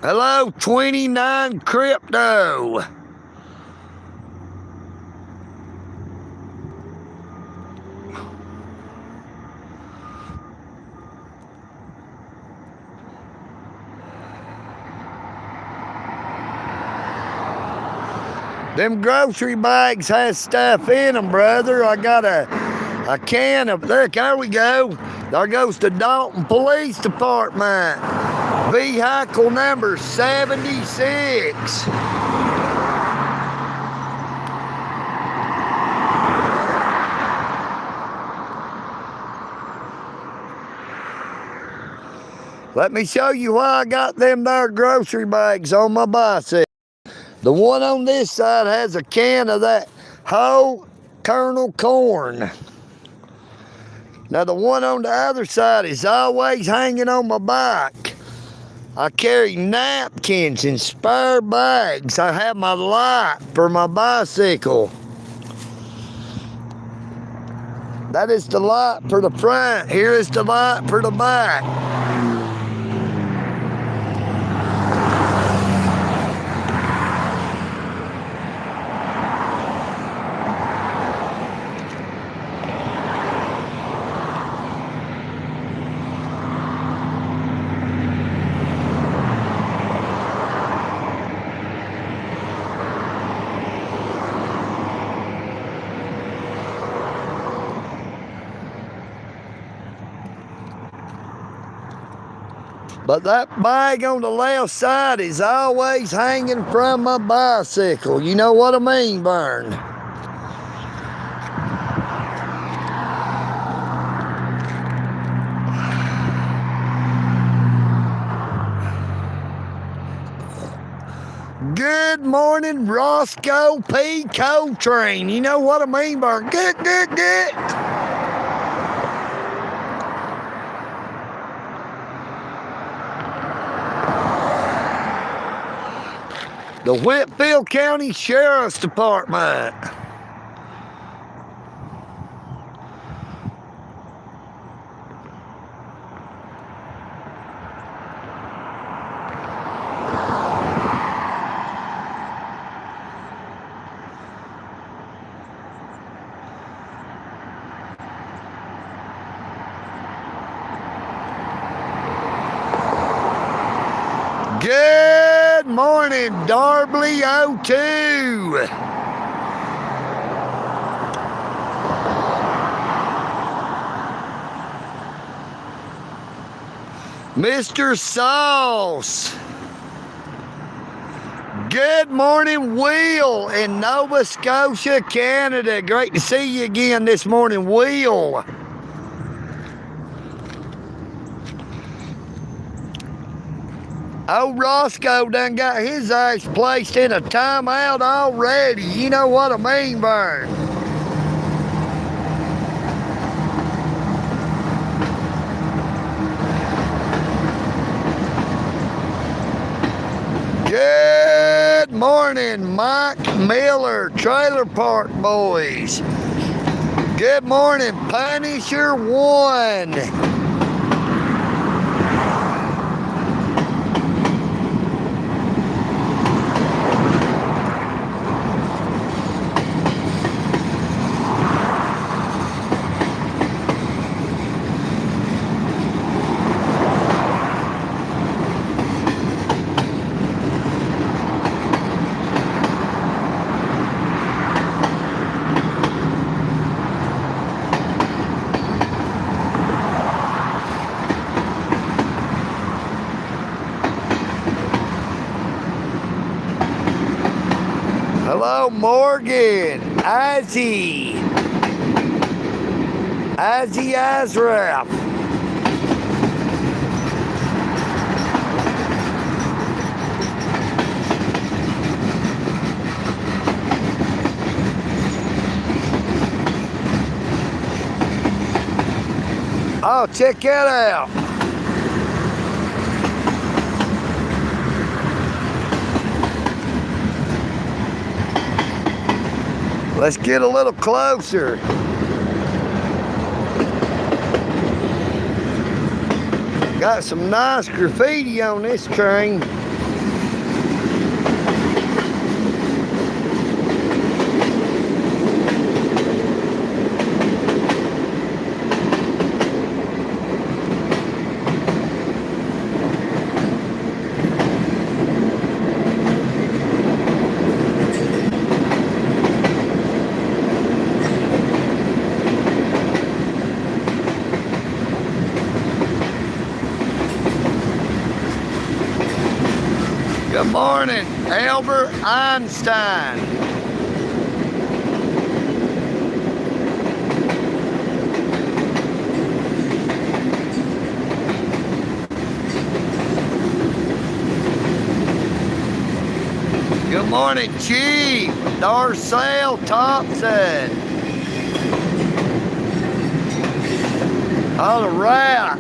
Hello, 29 Crypto. Them grocery bags has stuff in them, brother. I got a can of, there we go. There goes the Dalton Police Department. Vehicle number 76. Let me show you why I got them there grocery bags on my bicycle. The one on this side has a can of that whole kernel corn. Now the one on the other side is always hanging on my bike. I carry napkins and spare bags. I have my light for my bicycle. That is the light for the front. Here is the light for the back. But that bag on the left side is always hanging from my bicycle. You know what I mean, Vern? Good morning, Roscoe P. Coltrane. You know what I mean, Vern? Good. The Whitfield County Sheriff's Department. Good morning, Darbley 02. Mr. Sauce. Good morning, Will in Nova Scotia, Canada. Great to see you again this morning, Will. Old Roscoe done got his ass placed in a timeout already. You know what I mean, Vern? Good morning, Mike Miller, Trailer Park Boys. Good morning, Punisher 1. Hello, Morgan, Ozzy Azraf. Oh, check that out. Let's get a little closer. Got some nice graffiti on this train. Good morning, Albert Einstein. Good morning, Chief Darcel Thompson. All right.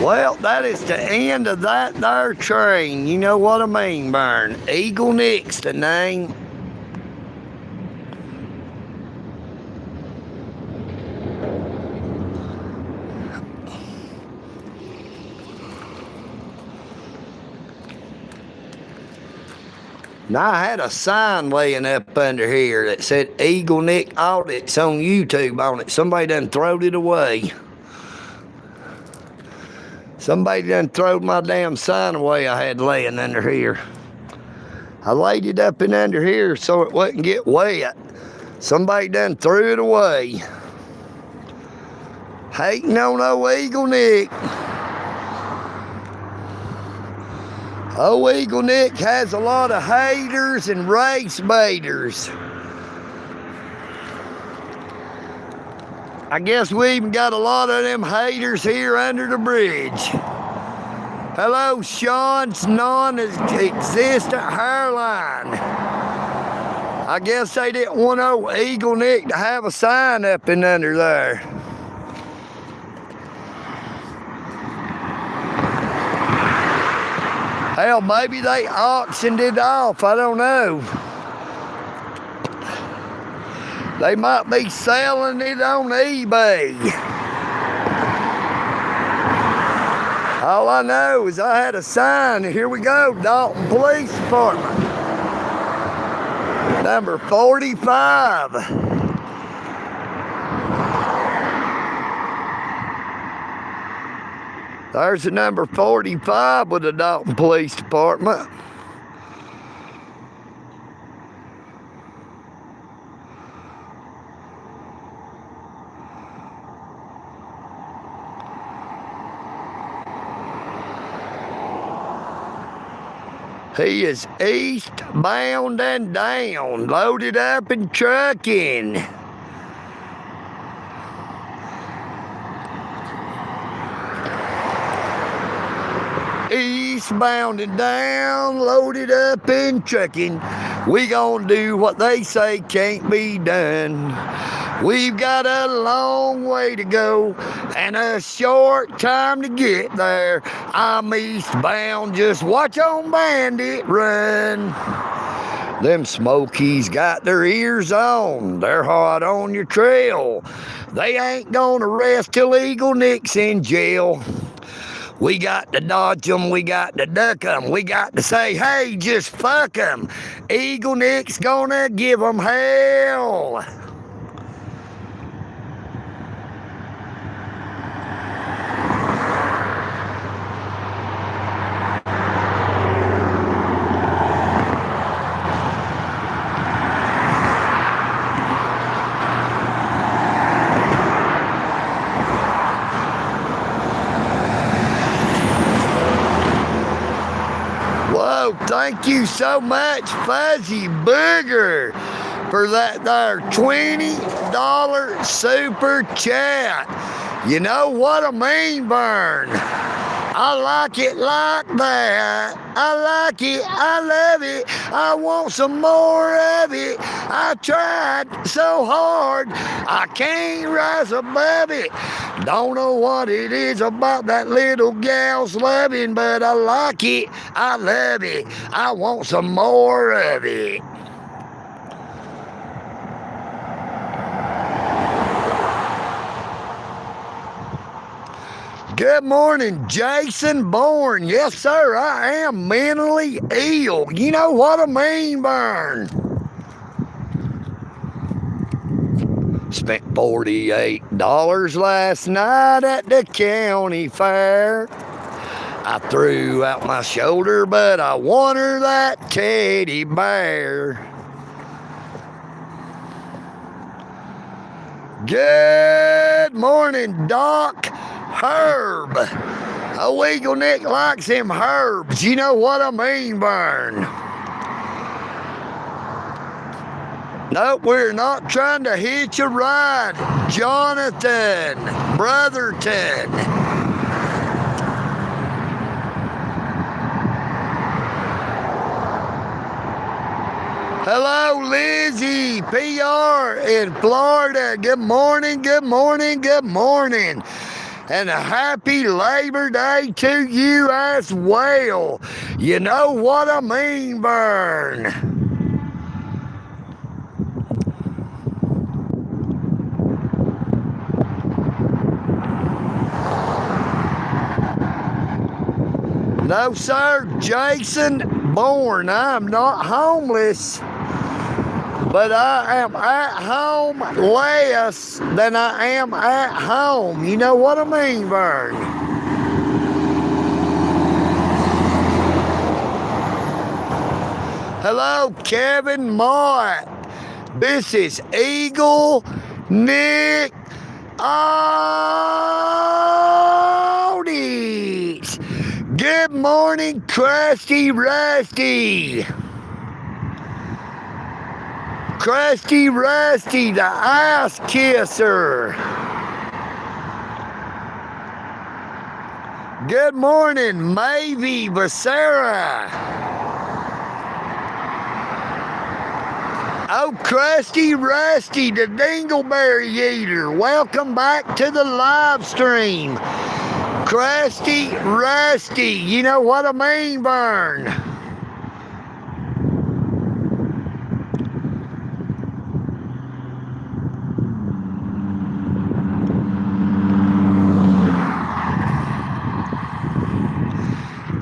Well, that is the end of that there train. You know what I mean, Vern. EagleNick's the name. Now, I had a sign laying up under here that said EagleNick Audits on YouTube on it. Somebody done throwed it away. Somebody done throwed my damn sign away I had laying under here. I laid it up in under here so it wouldn't get wet. Somebody done threw it away. Hating on old EagleNick. Old EagleNick has a lot of haters and race baiters. I guess we even got a lot of them haters here under the bridge. Hello, Sean's non-existent hairline. I guess they didn't want old EagleNick to have a sign up in under there. Hell, maybe they auctioned it off, I don't know. They might be selling it on eBay. All I know is I had a sign, and here we go, Dalton Police Department. Number 45. There's the number 45 with the Dalton Police Department. He is eastbound and down, loaded up and trucking. Eastbound and down, loaded up and trucking. We gonna do what they say can't be done. We've got a long way to go and a short time to get there. I'm eastbound, just watch on Bandit run. Them Smokies got their ears on, they're hot on your trail. They ain't gonna rest till EagleNick's in jail. We got to dodge them, we got to duck them, we got to say, hey, just fuck them. EagleNick's gonna give them hell. Thank you so much, Fuzzy Booger, for that there $20 super chat. You know what I mean, Vern? I like it like that. I like it. I love it. I want some more of it. I tried so hard. I can't rise above it. Don't know what it is about that little gal's loving, but I like it. I love it. I want some more of it. Good morning, Jason Bourne. Yes, sir, I am mentally ill. You know what I mean, Vern? Spent $48 last night at the county fair. I threw out my shoulder, but I won her that teddy bear. Good morning, Doc Herb. Oh, EagleNick likes him herbs. You know what I mean, Vern? Nope, we're not trying to hitch a ride. Jonathan Brotherton. Hello, Lizzie, PR in Florida. Good morning, good morning, good morning. And a happy Labor Day to you as well. You know what I mean, Vern? No, sir, Jason Bourne. I'm not homeless, but I am at home less than I am at home. You know what I mean, Vern? Hello, Kevin Mott. This is EagleNick AUDIT. Good morning, Krusty Rusty. Krusty Rusty, the ass kisser. Good morning, Mavie Becerra. Oh, Krusty Rusty, the Dingleberry Eater. Welcome back to the live stream. Krusty Rusty, you know what I mean, Vern?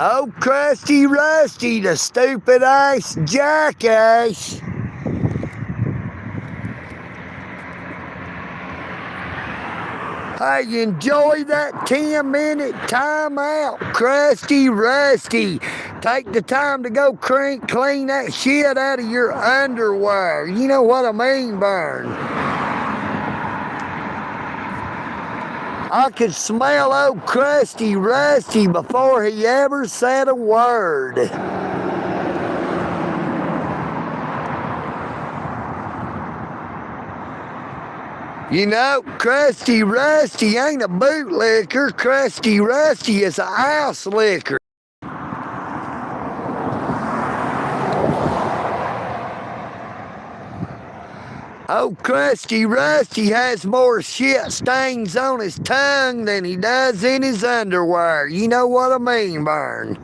Oh, Krusty Rusty, the stupid ass jackass. Hey, enjoy that 10-minute timeout, Krusty Rusty. Take the time to go clean that shit out of your underwear. You know what I mean, Vern? I could smell old Krusty Rusty before he ever said a word. You know, Krusty Rusty ain't a bootlicker. Krusty Rusty is a ass licker. Oh, Krusty Rusty has more shit stains on his tongue than he does in his underwear. You know what I mean, Vern?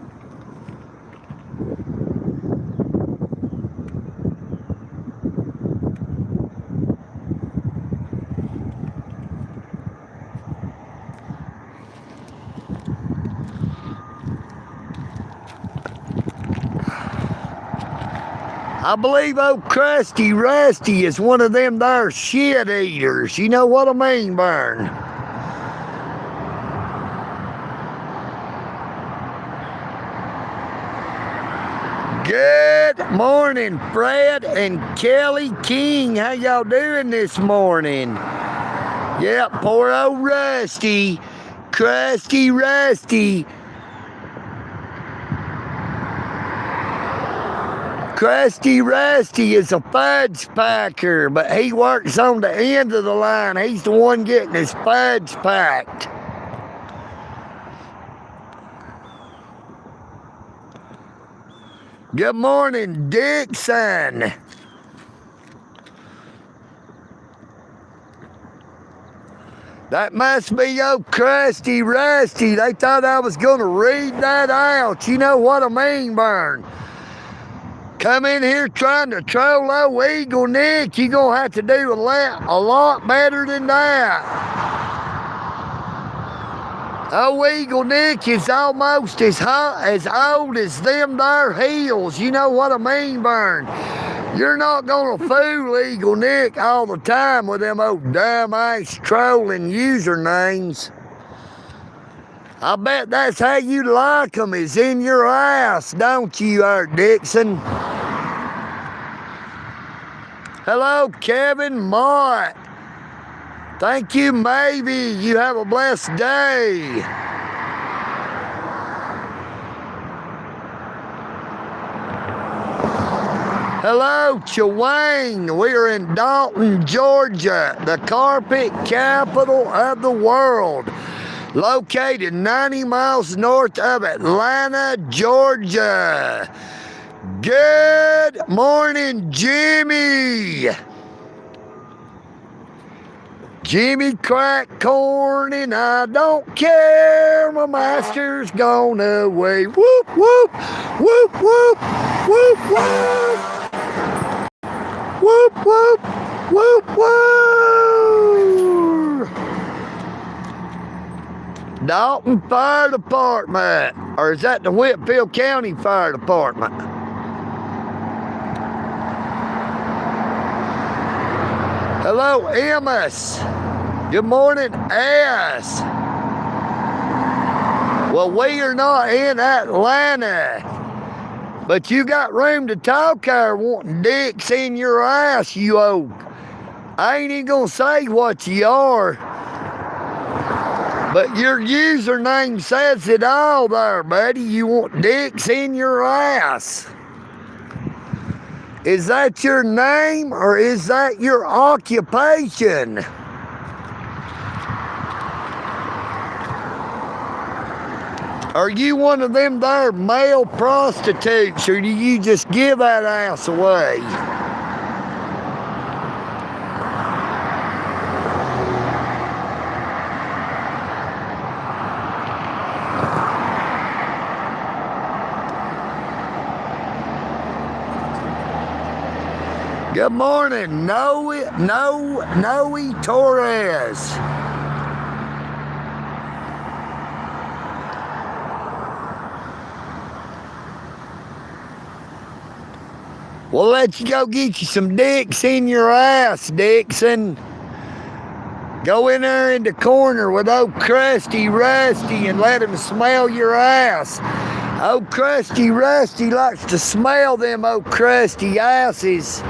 I believe old Krusty Rusty is one of them there shit eaters. You know what I mean, Vern? Good morning, Fred and Kelly King. How y'all doing this morning? Yep, poor old Rusty. Krusty Rusty. Krusty Rusty is a fudge packer, but he works on the end of the line. He's the one getting his fudge packed. Good morning, Dixon. That must be old Krusty Rusty. They thought I was going to read that out. You know what I mean, Vern? Come in here trying to troll old EagleNick. You're going to have to do a lot better than that. Old EagleNick is almost as old as them there heels. You know what I mean, Vern? You're not going to fool EagleNick all the time with them old dumb-ass trolling usernames. I bet that's how you like them, is in your ass, don't you, Art Dixon? Hello, Kevin Mott. Thank you, maybe. You have a blessed day. Hello, Chewang. We're in Dalton, Georgia, the carpet capital of the world. Located 90 miles north of Atlanta, Georgia. Good morning, Jimmy. Jimmy crack corn and I don't care. My master's gone away. Whoop, whoop, whoop, whoop, whoop, whoop. Whoop, whoop, whoop, whoop. Dalton Fire Department. Or is that the Whitfield County Fire Department? Hello, Amos. Good morning, S. Well, we are not in Atlanta, but you got room to talk there wanting dicks in your ass, you old. I ain't even gonna say what you are, but your username says it all there, buddy. You want dicks in your ass. Is that your name or is that your occupation? Are you one of them there male prostitutes, or do you just give that ass away? Good morning, Noe Torres. Well, let's go get you some dicks in your ass, Dixon. Go in there in the corner with old Krusty Rusty and let him smell your ass. Old Krusty Rusty likes to smell them old crusty asses.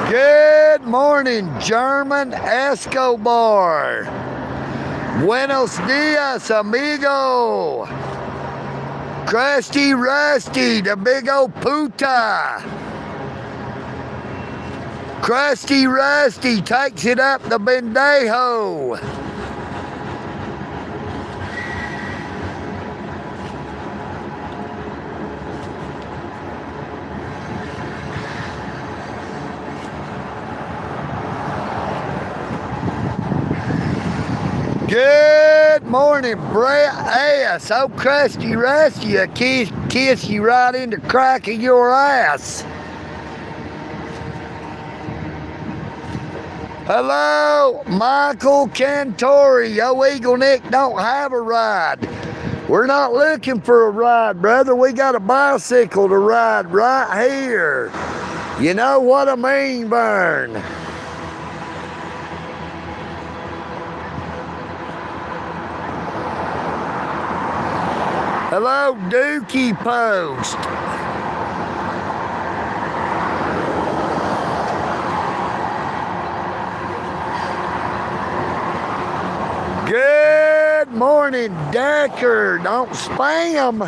Good morning, German Escobar. Buenos dias, amigo. Krusty Rusty, the big old puta. Krusty Rusty takes it up the bendejo. Good morning, Brett ass. Oh, Krusty Rusty, a kiss you right in the crack of your ass. Hello, Michael Cantori. Oh, EagleNick don't have a ride. We're not looking for a ride, brother. We got a bicycle to ride right here. You know what I mean, Vern? Hello, Dookie Post. morning, Decker. Don't spam.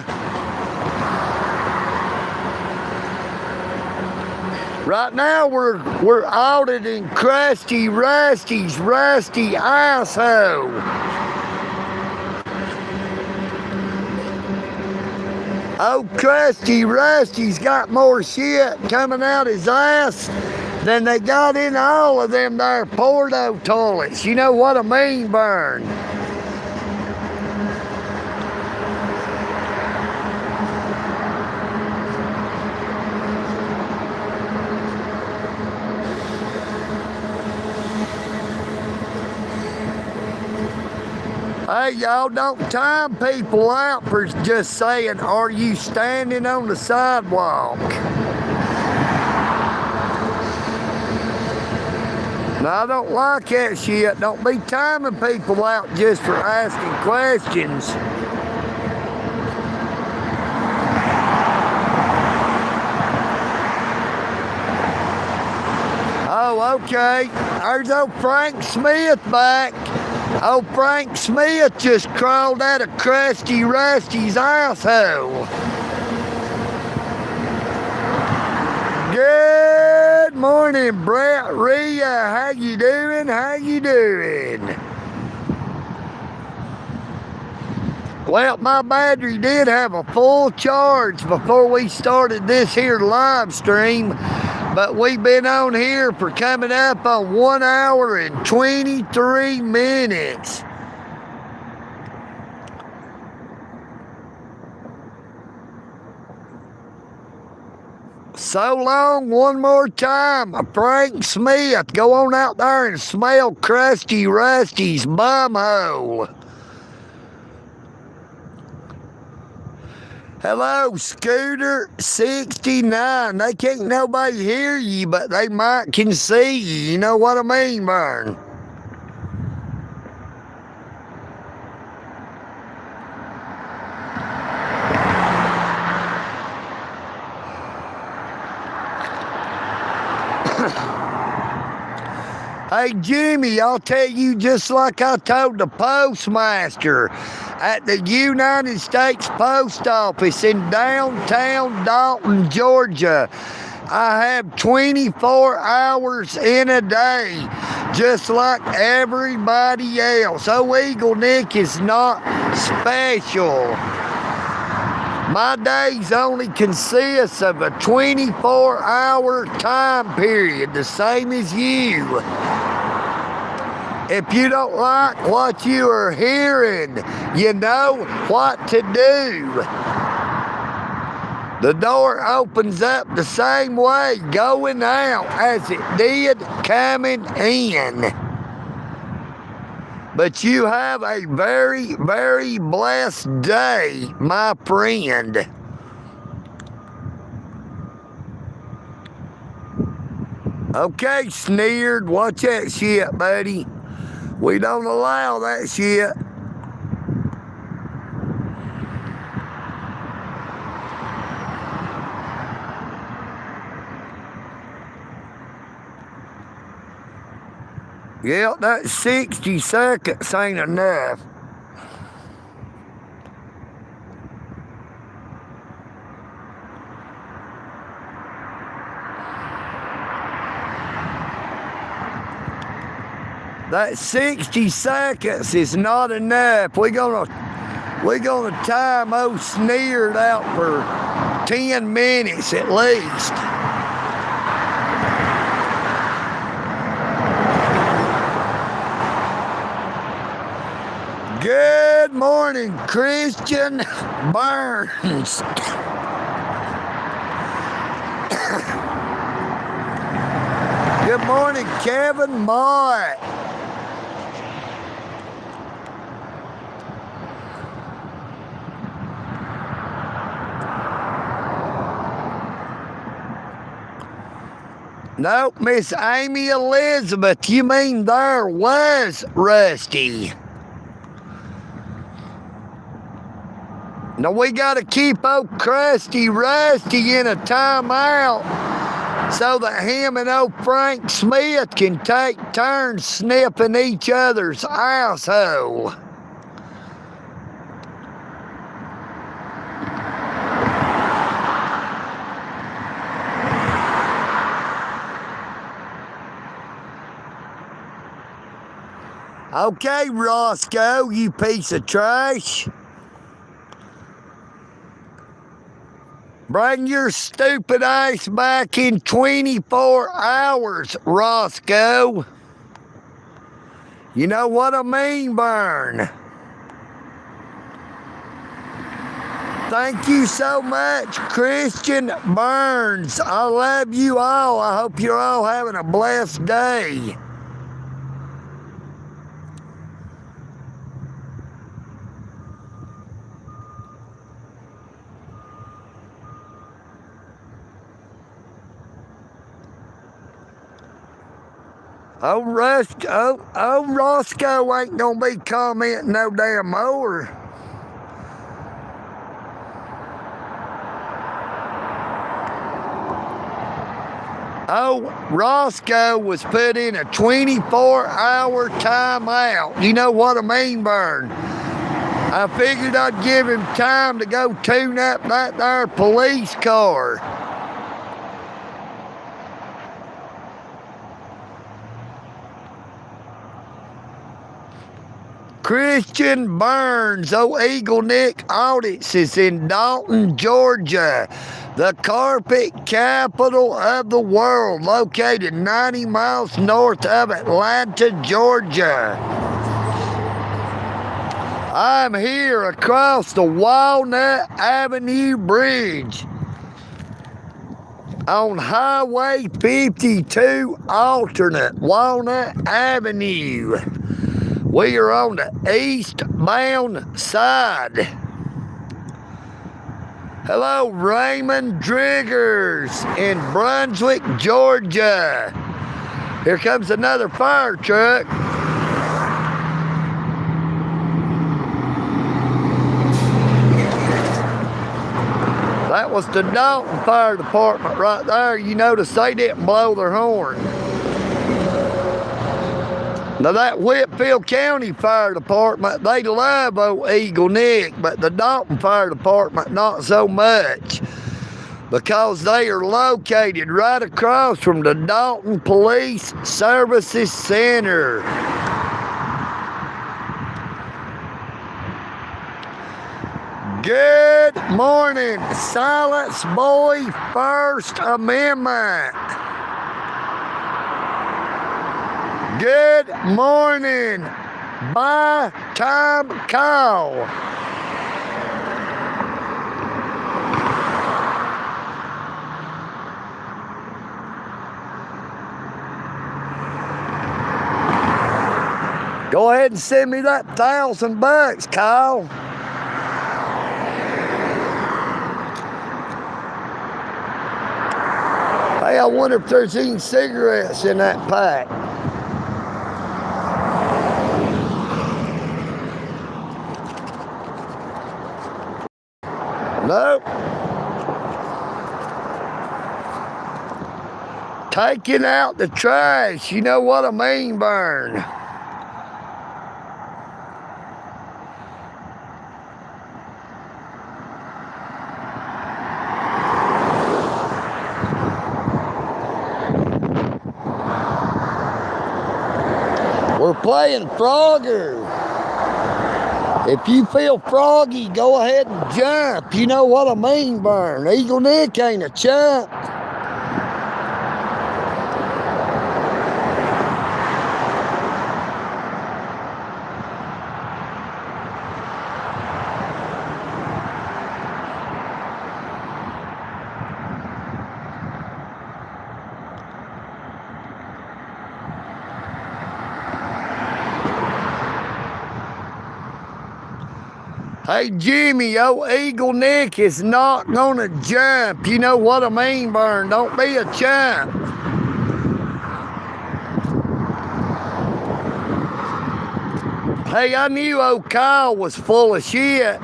Right now we're auditing Krusty Rusty's rusty asshole. Oh, Krusty Rusty's got more shit coming out his ass than they got in all of them there Porto toilets. You know what I mean, VERN? Hey, y'all, don't time people out for just saying, are you standing on the sidewalk? Now, I don't like that shit. Don't be timing people out just for asking questions. Oh, okay. There's old Frank Smith back. Old Frank Smith just crawled out of Krusty Rusty's asshole. Good morning, Brett Rhea. How you doing? How you doing? Well, my battery did have a full charge before we started this here live stream, but we've been on here for coming up on 1 hour and 23 minutes. So long, one more time. Frank Smith, go on out there and smell Krusty Rusty's bumhole. Hello, Scooter 69. They can't nobody hear you, but they might can see you. You know what I mean, VERN? Hey, Jimmy, I'll tell you just like I told the postmaster at the United States Post Office in downtown Dalton, Georgia. I have 24 hours in a day, just like everybody else. Oh, EagleNick is not special. My days only consist of a 24-hour time period, the same as you. If you don't like what you are hearing, you know what to do. The door opens up the same way going out as it did coming in. But you have a very, very blessed day, my friend. Okay, Sneered, watch that shit, buddy. We don't allow that shit. Yeah, that 60 seconds ain't enough. That 60 seconds is not enough. We're gonna time old Sneered out for 10 minutes at least. Good morning, Christian Burns. Good morning, Kevin Mott. Nope, Miss Amy Elizabeth, you mean there was Rusty. Now we gotta keep old Krusty Rusty in a timeout so that him and old Frank Smith can take turns sniffing each other's asshole. Okay, Roscoe, you piece of trash. Bring your stupid ass back in 24 hours, Roscoe. You know what I mean, Vern? Thank you so much, Christian Burns. I love you all. I hope you're all having a blessed day. Roscoe ain't gonna be commenting no damn more. Roscoe was put in a 24-hour timeout. You know what I mean, Vern? I figured I'd give him time to go tune up that there police car. Christian Burns, EagleNick Audits is in Dalton, Georgia, the carpet capital of the world, located 90 miles north of Atlanta, Georgia. I'm here across the Walnut Avenue Bridge on Highway 52 alternate Walnut Avenue. We are on the eastbound side. Hello, Raymond Driggers in Brunswick, Georgia. Here comes another fire truck. That was the Dalton Fire Department right there. You notice they didn't blow their horn. Now that Whitfield County Fire Department, they love EagleNick, but the Dalton Fire Department not so much, because they are located right across from the Dalton Police Services Center. Good morning, Silence Boy First Amendment. Good morning, By Time Call. Go ahead and send me that $1,000, Kyle. Hey, I wonder if there's any cigarettes in that pack. Nope. Taking out the trash. You know what I mean, Vern? We're playing Frogger. If you feel froggy, go ahead and jump. You know what I mean, Vern. EagleNick ain't a chump. Hey, Jimmy, EagleNick is not gonna jump. You know what I mean, Vern? Don't be a chump. Hey, I knew old Kyle was full of shit.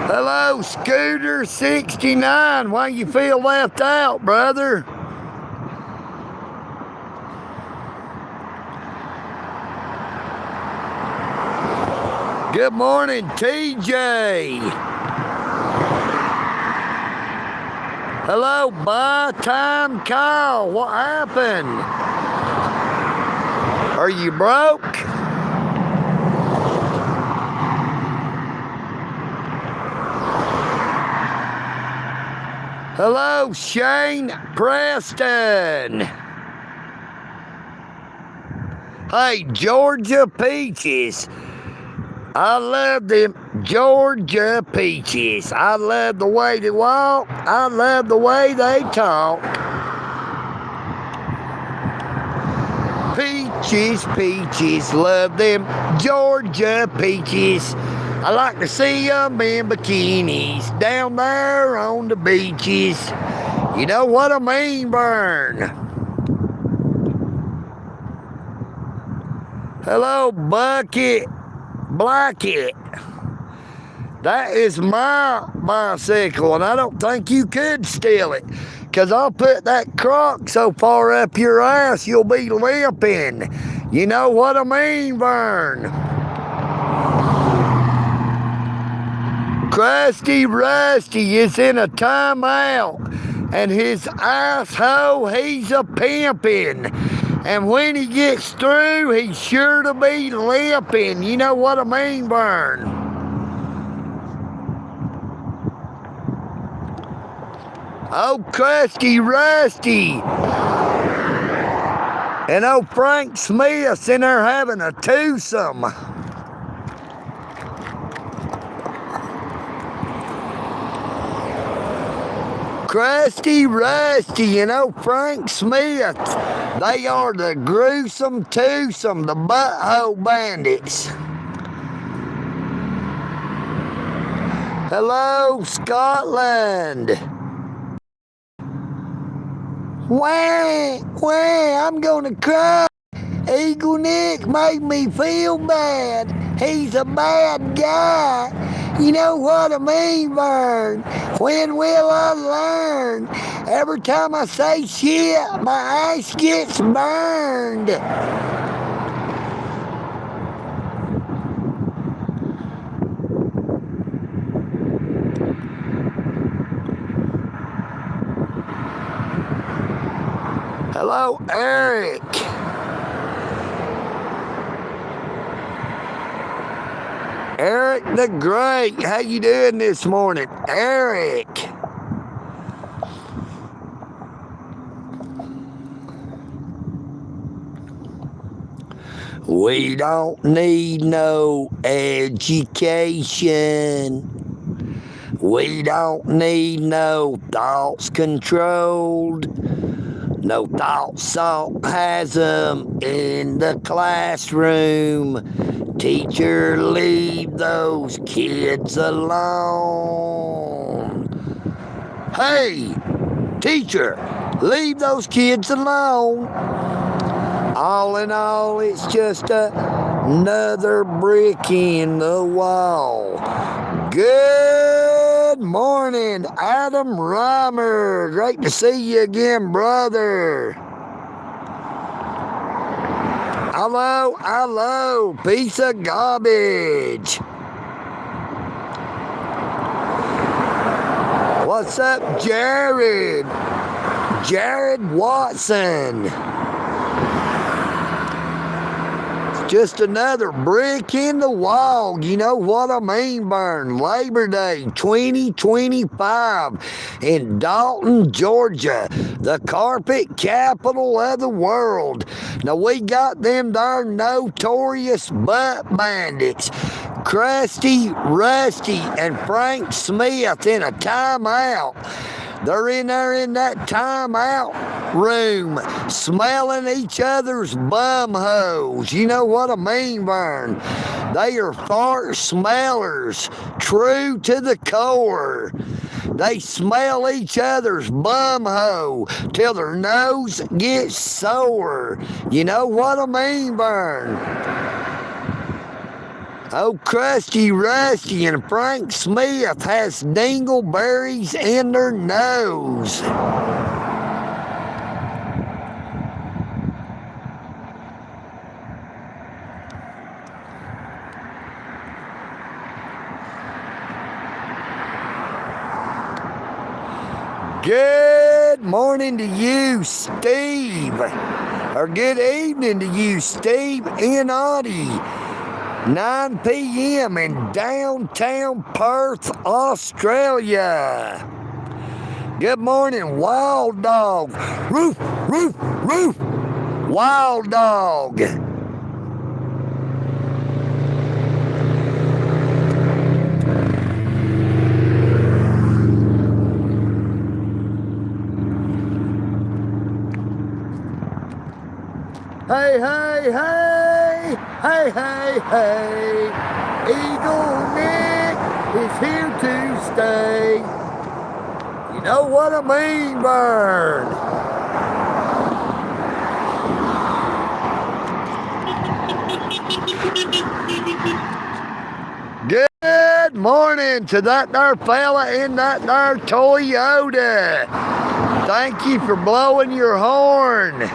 Hello, Scooter 69. Why you feel left out, brother? Good morning, TJ. Hello, buy time call. What happened? Are you broke? Hello, Shane Preston. Hey, Georgia peaches. I love them Georgia peaches. I love the way they walk. I love the way they talk. Peaches, peaches, love them Georgia peaches. I like to see them in bikinis down there on the beaches. You know what I mean, Vern? Hello, Bucket Blackett. That is my bicycle, and I don't think you could steal it, because I'll put that crock so far up your ass you'll be limping. You know what I mean, Vern? Krusty Rusty is in a timeout, and his asshole, he's a pimpin'. And when he gets through, he's sure to be limping. You know what I mean, Vern? Oh, Krusty Rusty. And old Frank Smith's in there having a twosome. Krusty Rusty and old Frank Smith. They are the gruesome twosome, the butthole bandits. Hello, Scotland. Wah, I'm gonna cry. EagleNick made me feel bad. He's a bad guy. You know what I mean, Vern? When will I learn? Every time I say shit, my ass gets burned. Hello, Eric. Eric the Great, how you doing this morning? Eric. We don't need no education. We don't need no thoughts controlled. No thought salt has them in the classroom. Teacher, leave those kids alone. Hey, teacher, leave those kids alone. All in all, it's just another brick in the wall. Good morning, Adam Reimer. Great to see you again, brother. Hello, piece of garbage. What's up, Jared? Jared Watson. Just another brick in the wall. You know what I mean, Vern? Labor Day 2025 in Dalton, Georgia, the carpet capital of the world. Now, we got them there notorious butt bandits, Krusty Rusty and Frank Smith, in a timeout. They're in there in that timeout room smelling each other's bum holes. You know what I mean, Vern? They are fart smellers, true to the core. They smell each other's bum hole till their nose gets sore. You know what I mean, Vern? Oh, Krusty Rusty and Frank Smith has dingleberries in their nose. Good morning to you, Steve. Or good evening to you, Steve in Audi. 9 p.m. in downtown Perth, Australia. Good morning, Wild Dog. Roof, roof, roof. Wild Dog. Hey, hey, hey, hey, hey, hey. EagleNick is here to stay. You know what I mean, VERN. Good morning to that there fella in that there Toyota. Thank you for blowing your horn.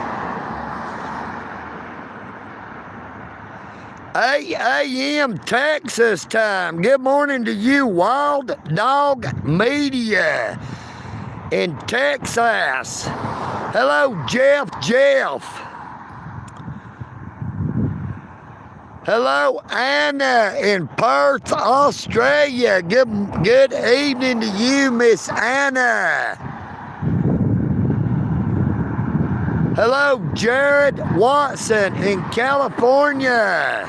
8 a.m. Texas time. Good morning to you, Wild Dog Media in Texas. Hello, Jeff. Hello, Anna in Perth, Australia. Good evening to you, Miss Anna. Hello, Jared Watson in California.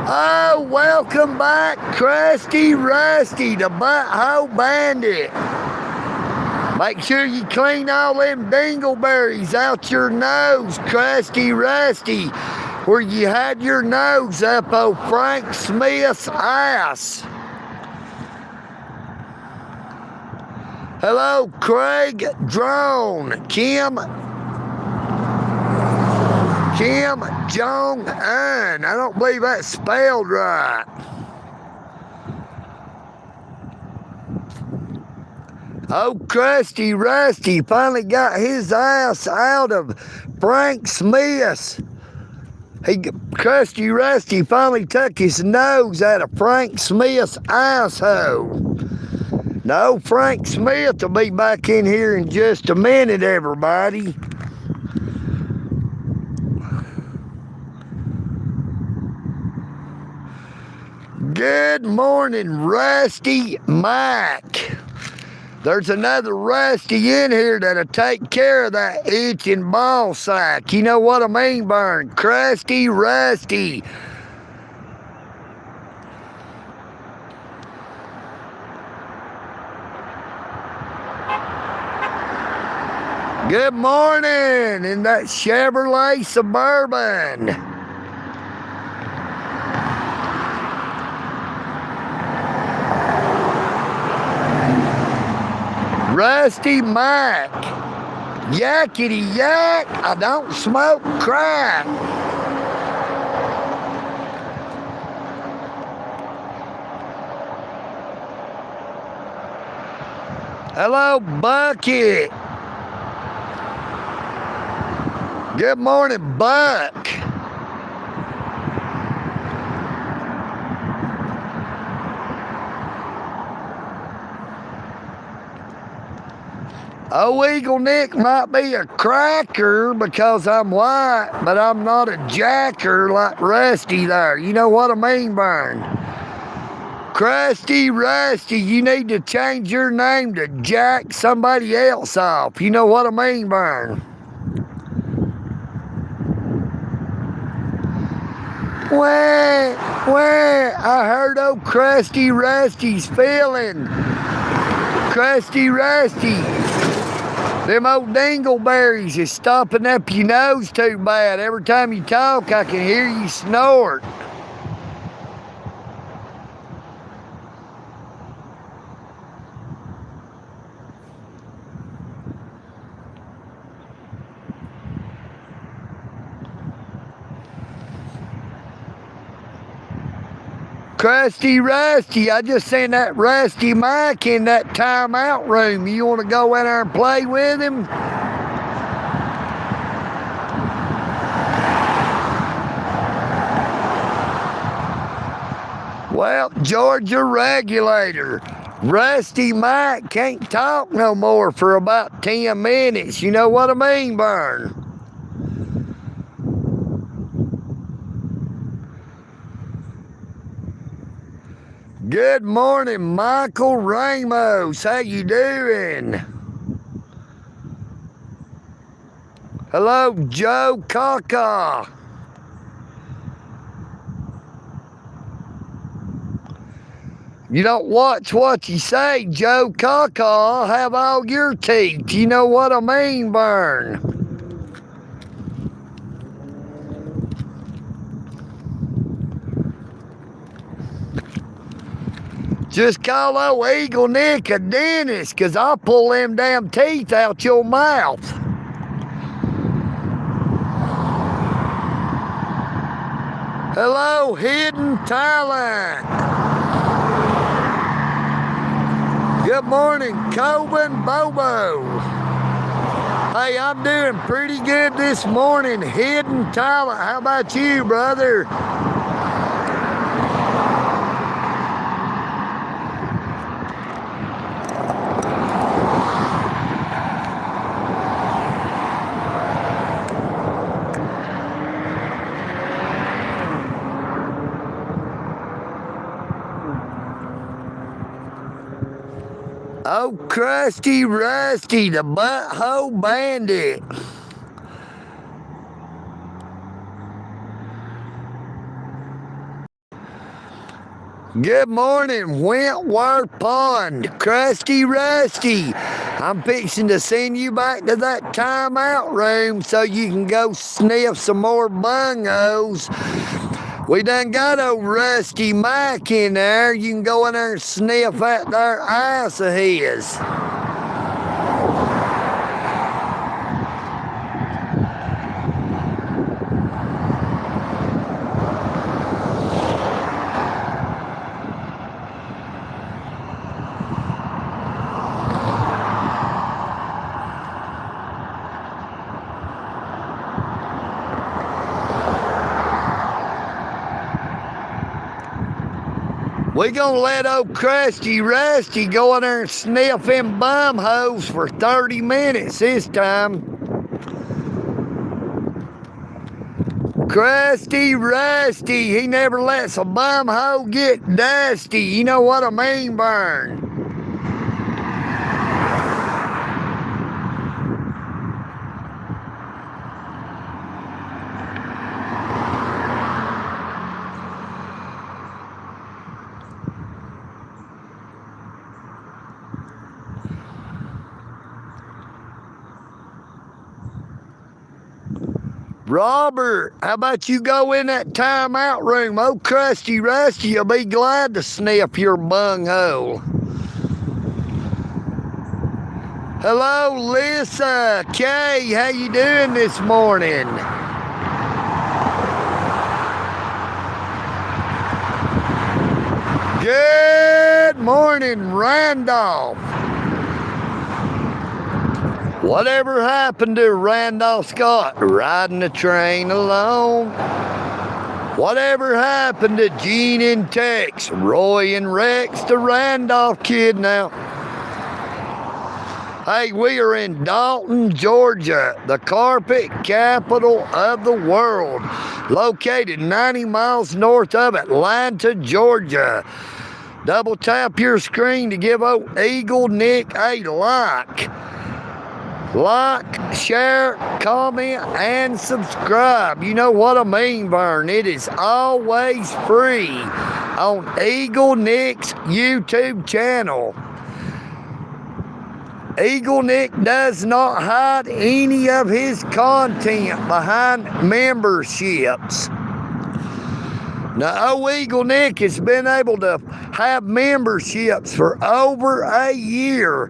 Oh, welcome back, Krusty Rusty, the Butthole Bandit. Make sure you clean all them dingleberries out your nose, Krusty Rusty, where you had your nose up old Frank Smith's ass. Hello, Craig Drone, Kim Jong-un. I don't believe that's spelled right. Oh, Krusty Rusty finally got his ass out of Frank Smith's. Krusty Rusty finally took his nose out of Frank Smith's asshole. No, Frank Smith will be back in here in just a minute, everybody. Good morning, Rusty Mac. There's another Rusty in here that'll take care of that itching ball sack. You know what I mean, VERN? Krusty Rusty. Good morning in that Chevrolet Suburban. Rusty Mac. Yakety yak, I don't smoke crack. Hello, Bucket. Good morning, Buck. Oh, EagleNick might be a cracker because I'm white, but I'm not a jacker like Rusty there. You know what I mean, VERN? Krusty Rusty, you need to change your name to jack somebody else off. You know what I mean, VERN? Where? I heard old Krusty Rusty's feeling. Krusty Rusty. Them old dingleberries is stopping up your nose too bad. Every time you talk, I can hear you snort. Krusty Rusty, I just seen that Rusty Mike in that timeout room. You want to go in there and play with him? Well, Georgia regulator, Rusty Mike can't talk no more for about 10 minutes. You know what I mean, Vern? Good morning, Michael Ramos. How you doing? Hello, Joe Kaka. You don't watch what you say, Joe Kaka. I'll have all your teeth. You know what I mean, Vern? Just call old EagleNick a dentist, because I'll pull them damn teeth out your mouth. Hello, hidden talent. Good morning, Coben Bobo. Hey, I'm doing pretty good this morning, hidden talent. How about you, brother? Oh, Crusty Rusty, the butthole bandit. Good morning, Wentworth Pond, Crusty Rusty. I'm fixing to send you back to that timeout room so you can go sniff some more bungos. We done got old Rusty Mike in there. You can go in there and sniff that there ass of his. We gonna let old Crusty Rusty go in there and sniff them bum hoes for 30 minutes this time. Crusty Rusty, he never lets a bum hoe get dusty. You know what I mean, Vern? Robert, how about you go in that timeout room? Oh, Crusty Rusty, you'll be glad to sniff your bunghole. Hello, Lisa Kay, how you doing this morning? Good morning, Randolph. Whatever happened to Randolph Scott riding the train alone? Whatever happened to Gene and Tex, Roy and Rex, the Randolph kid now? Hey, we are in Dalton, Georgia, the carpet capital of the world, located 90 miles north of Atlanta, Georgia. Double tap your screen to give old EagleNick a like. Like, share, comment, and subscribe. You know what I mean, Vern. It is always free on EagleNick's YouTube channel. EagleNick does not hide any of his content behind memberships. Now, EagleNick has been able to have memberships for over a year,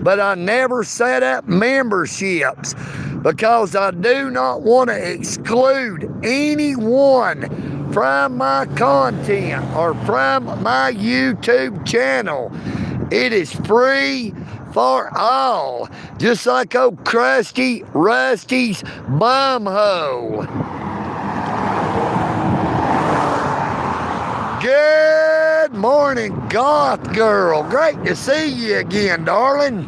but I never set up memberships because I do not want to exclude anyone from my content or from my YouTube channel. It is free for all, just like old Crusty Rusty's bumhole. Good Good morning, Goth Girl. Great to see you again, darling.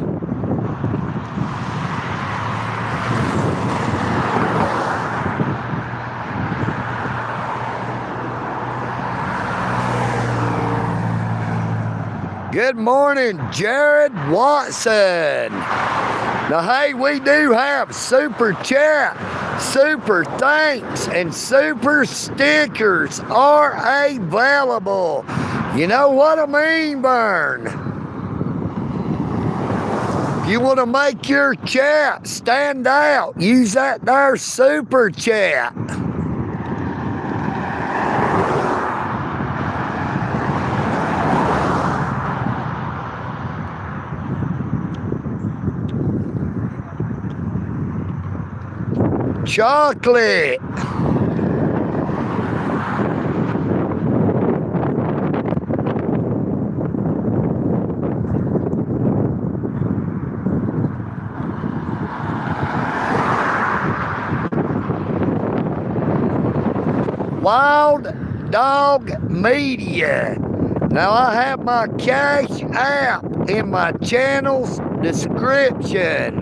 Good morning, Jared Watson. Now, hey, we do have super chat, super thanks, and super stickers are available. You know what I mean, Vern? If you want to make your chat stand out, use that there super chat. Chocolate. Wild Dog Media. Now I have my Cash App in my channel's description.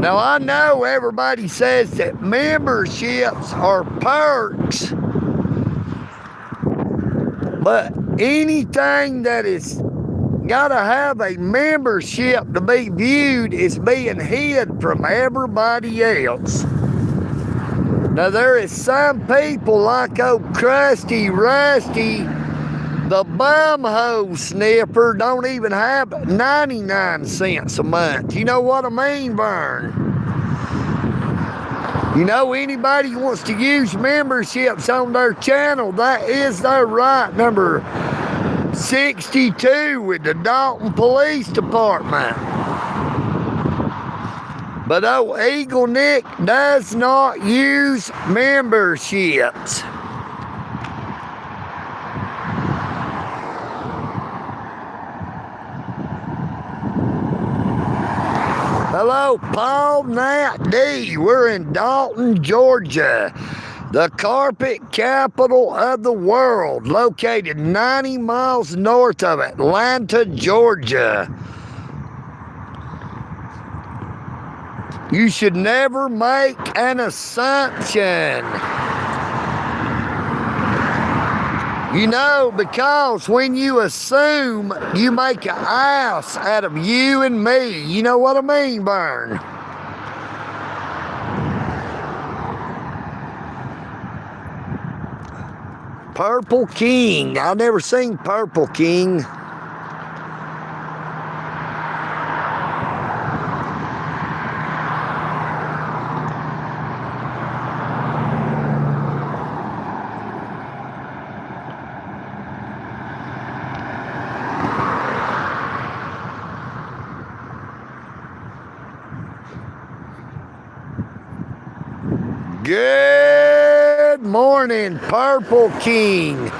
Now, I know everybody says that memberships are perks, but anything that is got to have a membership to be viewed is being hid from everybody else. Now, there is some people like old Krusty Rusty, the bumhole sniffer, don't even have 99 cents a month. You know what I mean, Vern? You know, anybody who wants to use memberships on their channel, that is their right. Number 62 with the Dalton Police Department. But EagleNick does not use memberships. Hello, Paul Nat D. We're in Dalton, Georgia, the carpet capital of the world, located 90 miles north of Atlanta, Georgia. You should never make an assumption. You know, because when you assume, you make an ass out of you and me. You know what I mean, Vern? Purple King. I've never seen Purple King. Good morning, Purple King.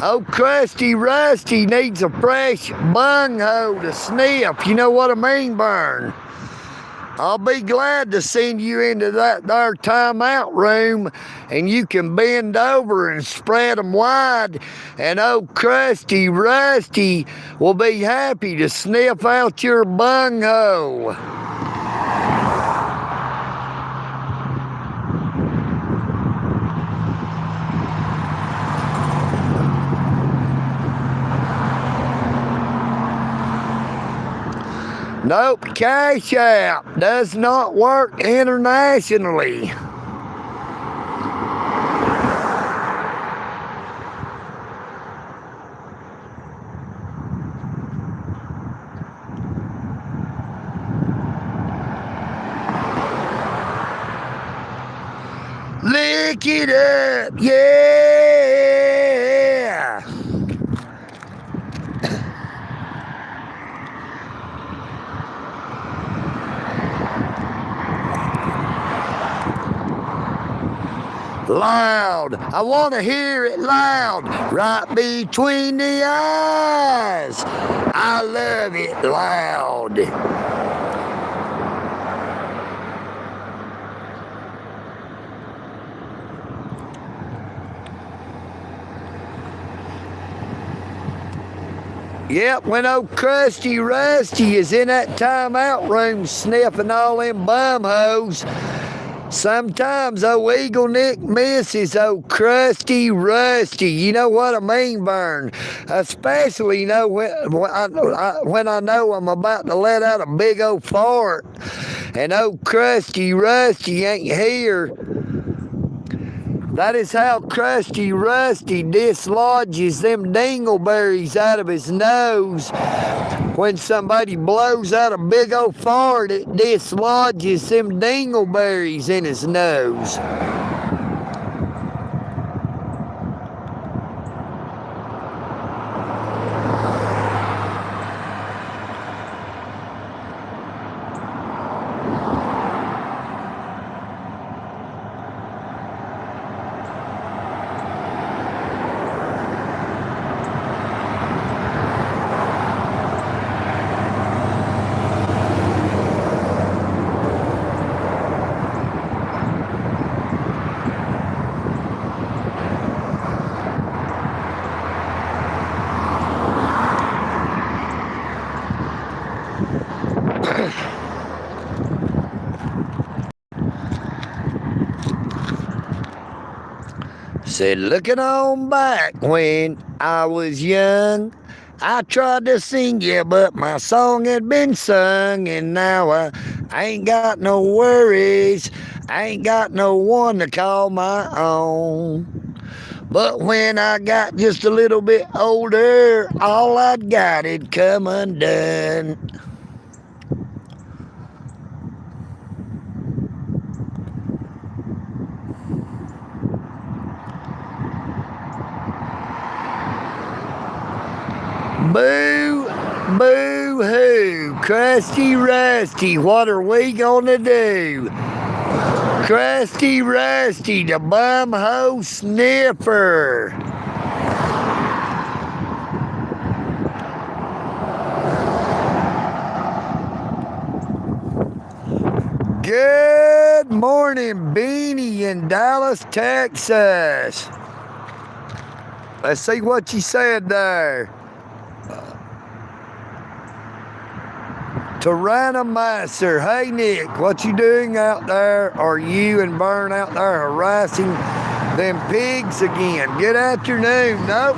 Oh, Krusty Rusty needs a fresh bunghole to sniff. You know what I mean, Vern? I'll be glad to send you into that there timeout room and you can bend over and spread them wide, and old Krusty Rusty will be happy to sniff out your bunghole. Nope, Cash App does not work internationally. Lick it up, yeah! Loud. I want to hear it loud, right between the eyes. I love it loud. Yep, when old Crusty Rusty is in that timeout room sniffing all them bum hoes, sometimes old EagleNick misses old Crusty Rusty. You know what I mean, Vern? Especially, you know, when I know I'm about to let out a big old fart and old Crusty Rusty ain't here. That is how Crusty Rusty dislodges them dingleberries out of his nose. When somebody blows out a big old fart, it dislodges them dingleberries in his nose. Said, looking on back when I was young, I tried to sing you, but my song had been sung, and now I ain't got no worries, I ain't got no one to call my own. But when I got just a little bit older, all I'd got had come undone. Boo, boo hoo, Crusty Rusty, what are we gonna do? Crusty Rusty, the bum hoe sniffer. Good morning, Beanie in Dallas, Texas. Let's see what you said there. Tyrannomaster, hey Nick, what you doing out there? Are you and Vern out there harassing them pigs again? Good afternoon. Nope,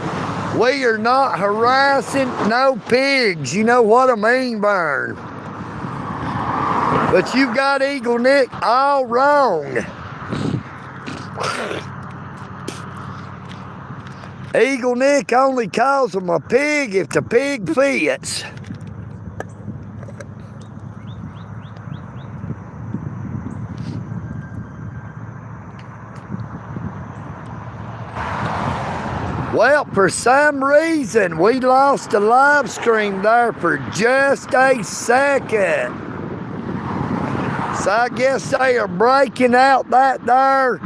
we are not harassing no pigs. You know what I mean, Vern? But you've got EagleNick all wrong. EagleNick only calls them a pig if the pig fits. Well, for some reason, we lost the live stream there for just a second. So I guess they are breaking out that there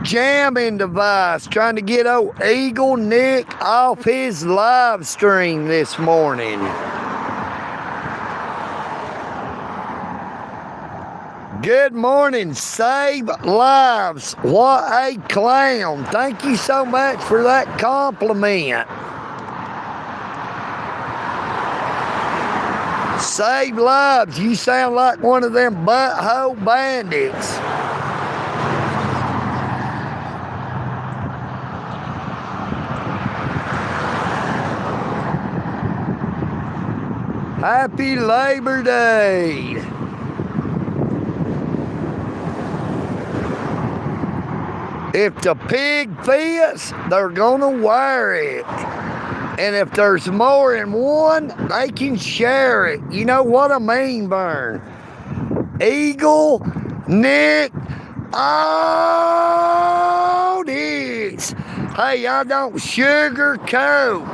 jamming device, trying to get old EagleNick off his live stream this morning. Good morning, Save Lives. What a clown. Thank you so much for that compliment. Save Lives, you sound like one of them butthole bandits. Happy Labor Day. If the pig fits, they're gonna wear it. And if there's more than one, they can share it. You know what I mean, Vern? EagleNick AUDIT. Hey, I don't sugarcoat.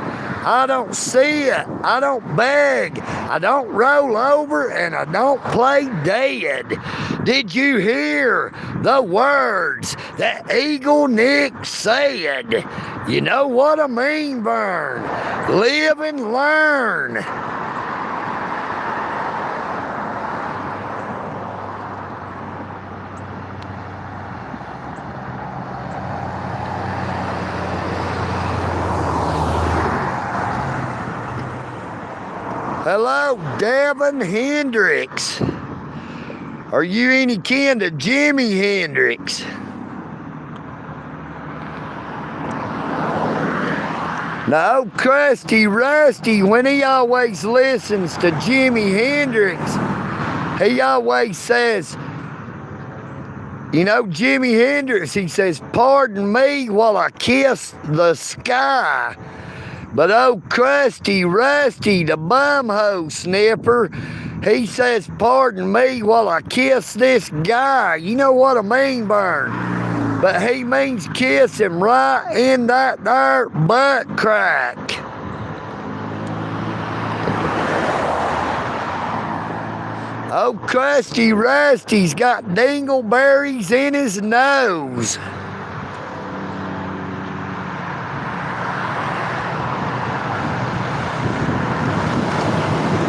I don't see it. I don't beg. I don't roll over, and I don't play dead. Did you hear the words that EagleNick said? You know what I mean, Vern? Live and learn. Hello, Devin Hendricks. Are you any kin to Jimi Hendrix? No, Krusty Rusty, when he always listens to Jimi Hendrix, he always says, you know, Jimi Hendrix, he says, pardon me while I kiss the sky. But old Krusty Rusty, the bumhole sniffer, he says, pardon me while I kiss this guy. You know what I mean, Vern? But he means kiss him right in that there butt crack. Oh, Krusty Rusty's got dingleberries in his nose.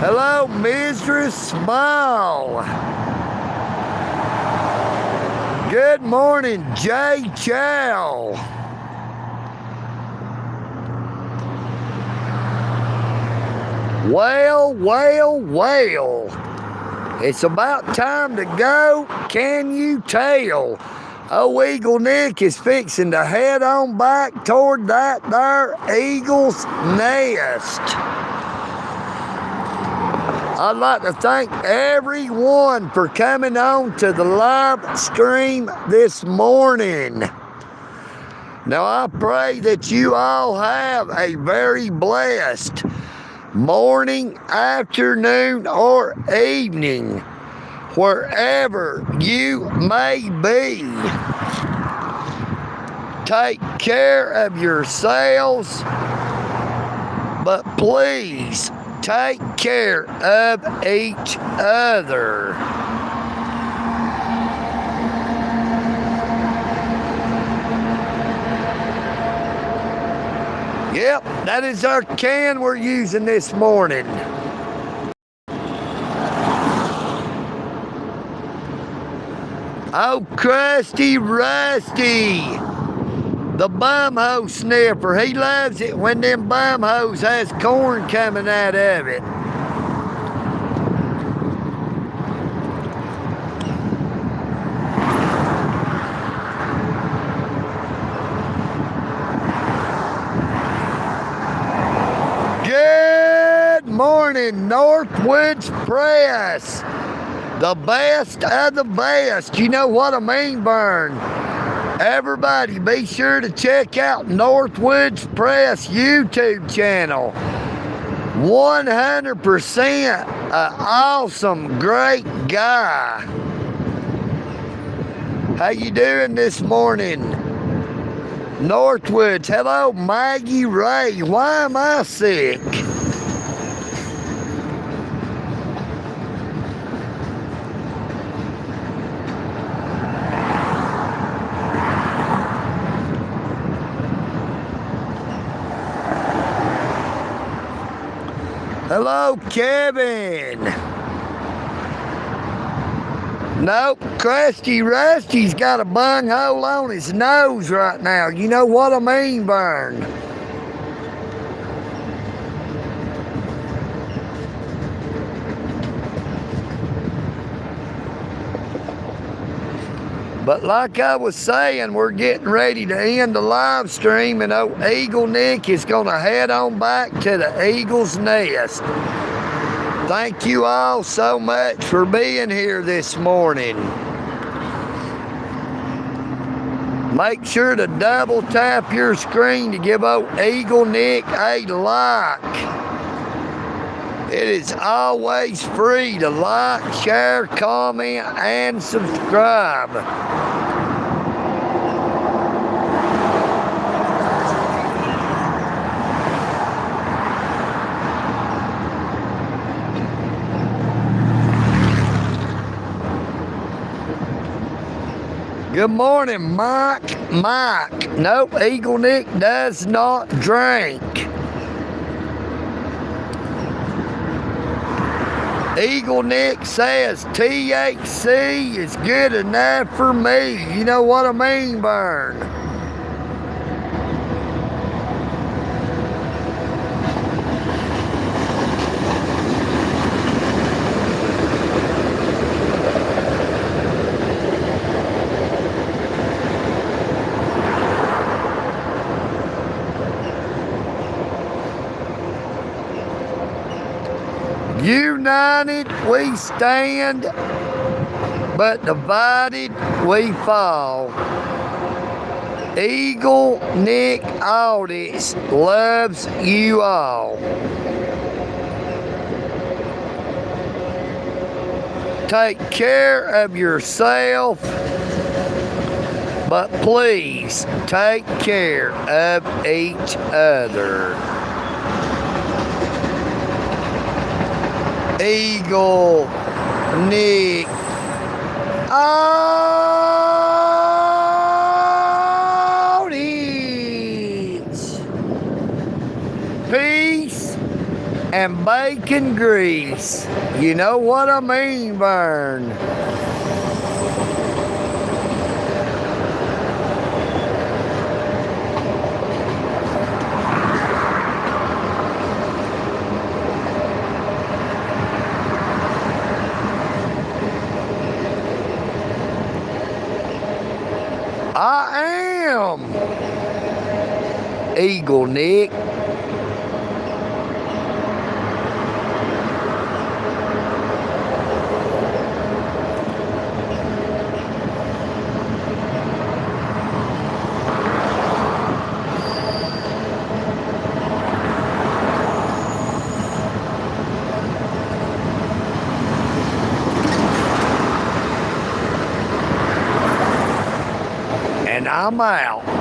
Hello, Mistress Small. Good morning, Jay Chow. Well, well, well. It's about time to go, can you tell? Oh, EagleNick is fixing to head on back toward that there eagle's nest. I'd like to thank everyone for coming on to the live stream this morning. Now, I pray that you all have a very blessed morning, afternoon, or evening, wherever you may be. Take care of yourselves, but please take care of each other. Yep, that is our can we're using this morning. Oh, Krusty Rusty, the bumhole sniffer. He loves it when them bumhoes has corn coming out of it. Good morning, Northwoods Press. The best of the best. You know what I mean, Vern? Everybody, be sure to check out Northwoods Press YouTube channel. 100% awesome, great guy. How you doing this morning? Northwoods, hello, Maggie Ray. Why am I sick? Hello, Kevin. Nope, Krusty Rusty's got a bunghole on his nose right now. You know what I mean, Vern? But like I was saying, we're getting ready to end the live stream, and old EagleNick is going to head on back to the eagle's nest. Thank you all so much for being here this morning. Make sure to double tap your screen to give old EagleNick a like. It is always free to like, share, comment, and subscribe. Good morning, Mike. Nope, EagleNick does not drink. EagleNick says THC is good enough for me. You know what I mean, Vern? United we stand, but divided we fall. EagleNick Audits loves you all. Take care of yourself, but please take care of each other. EagleNick Audits. Peace and bacon grease. You know what I mean, Vern. I am EagleNick. And I'm out.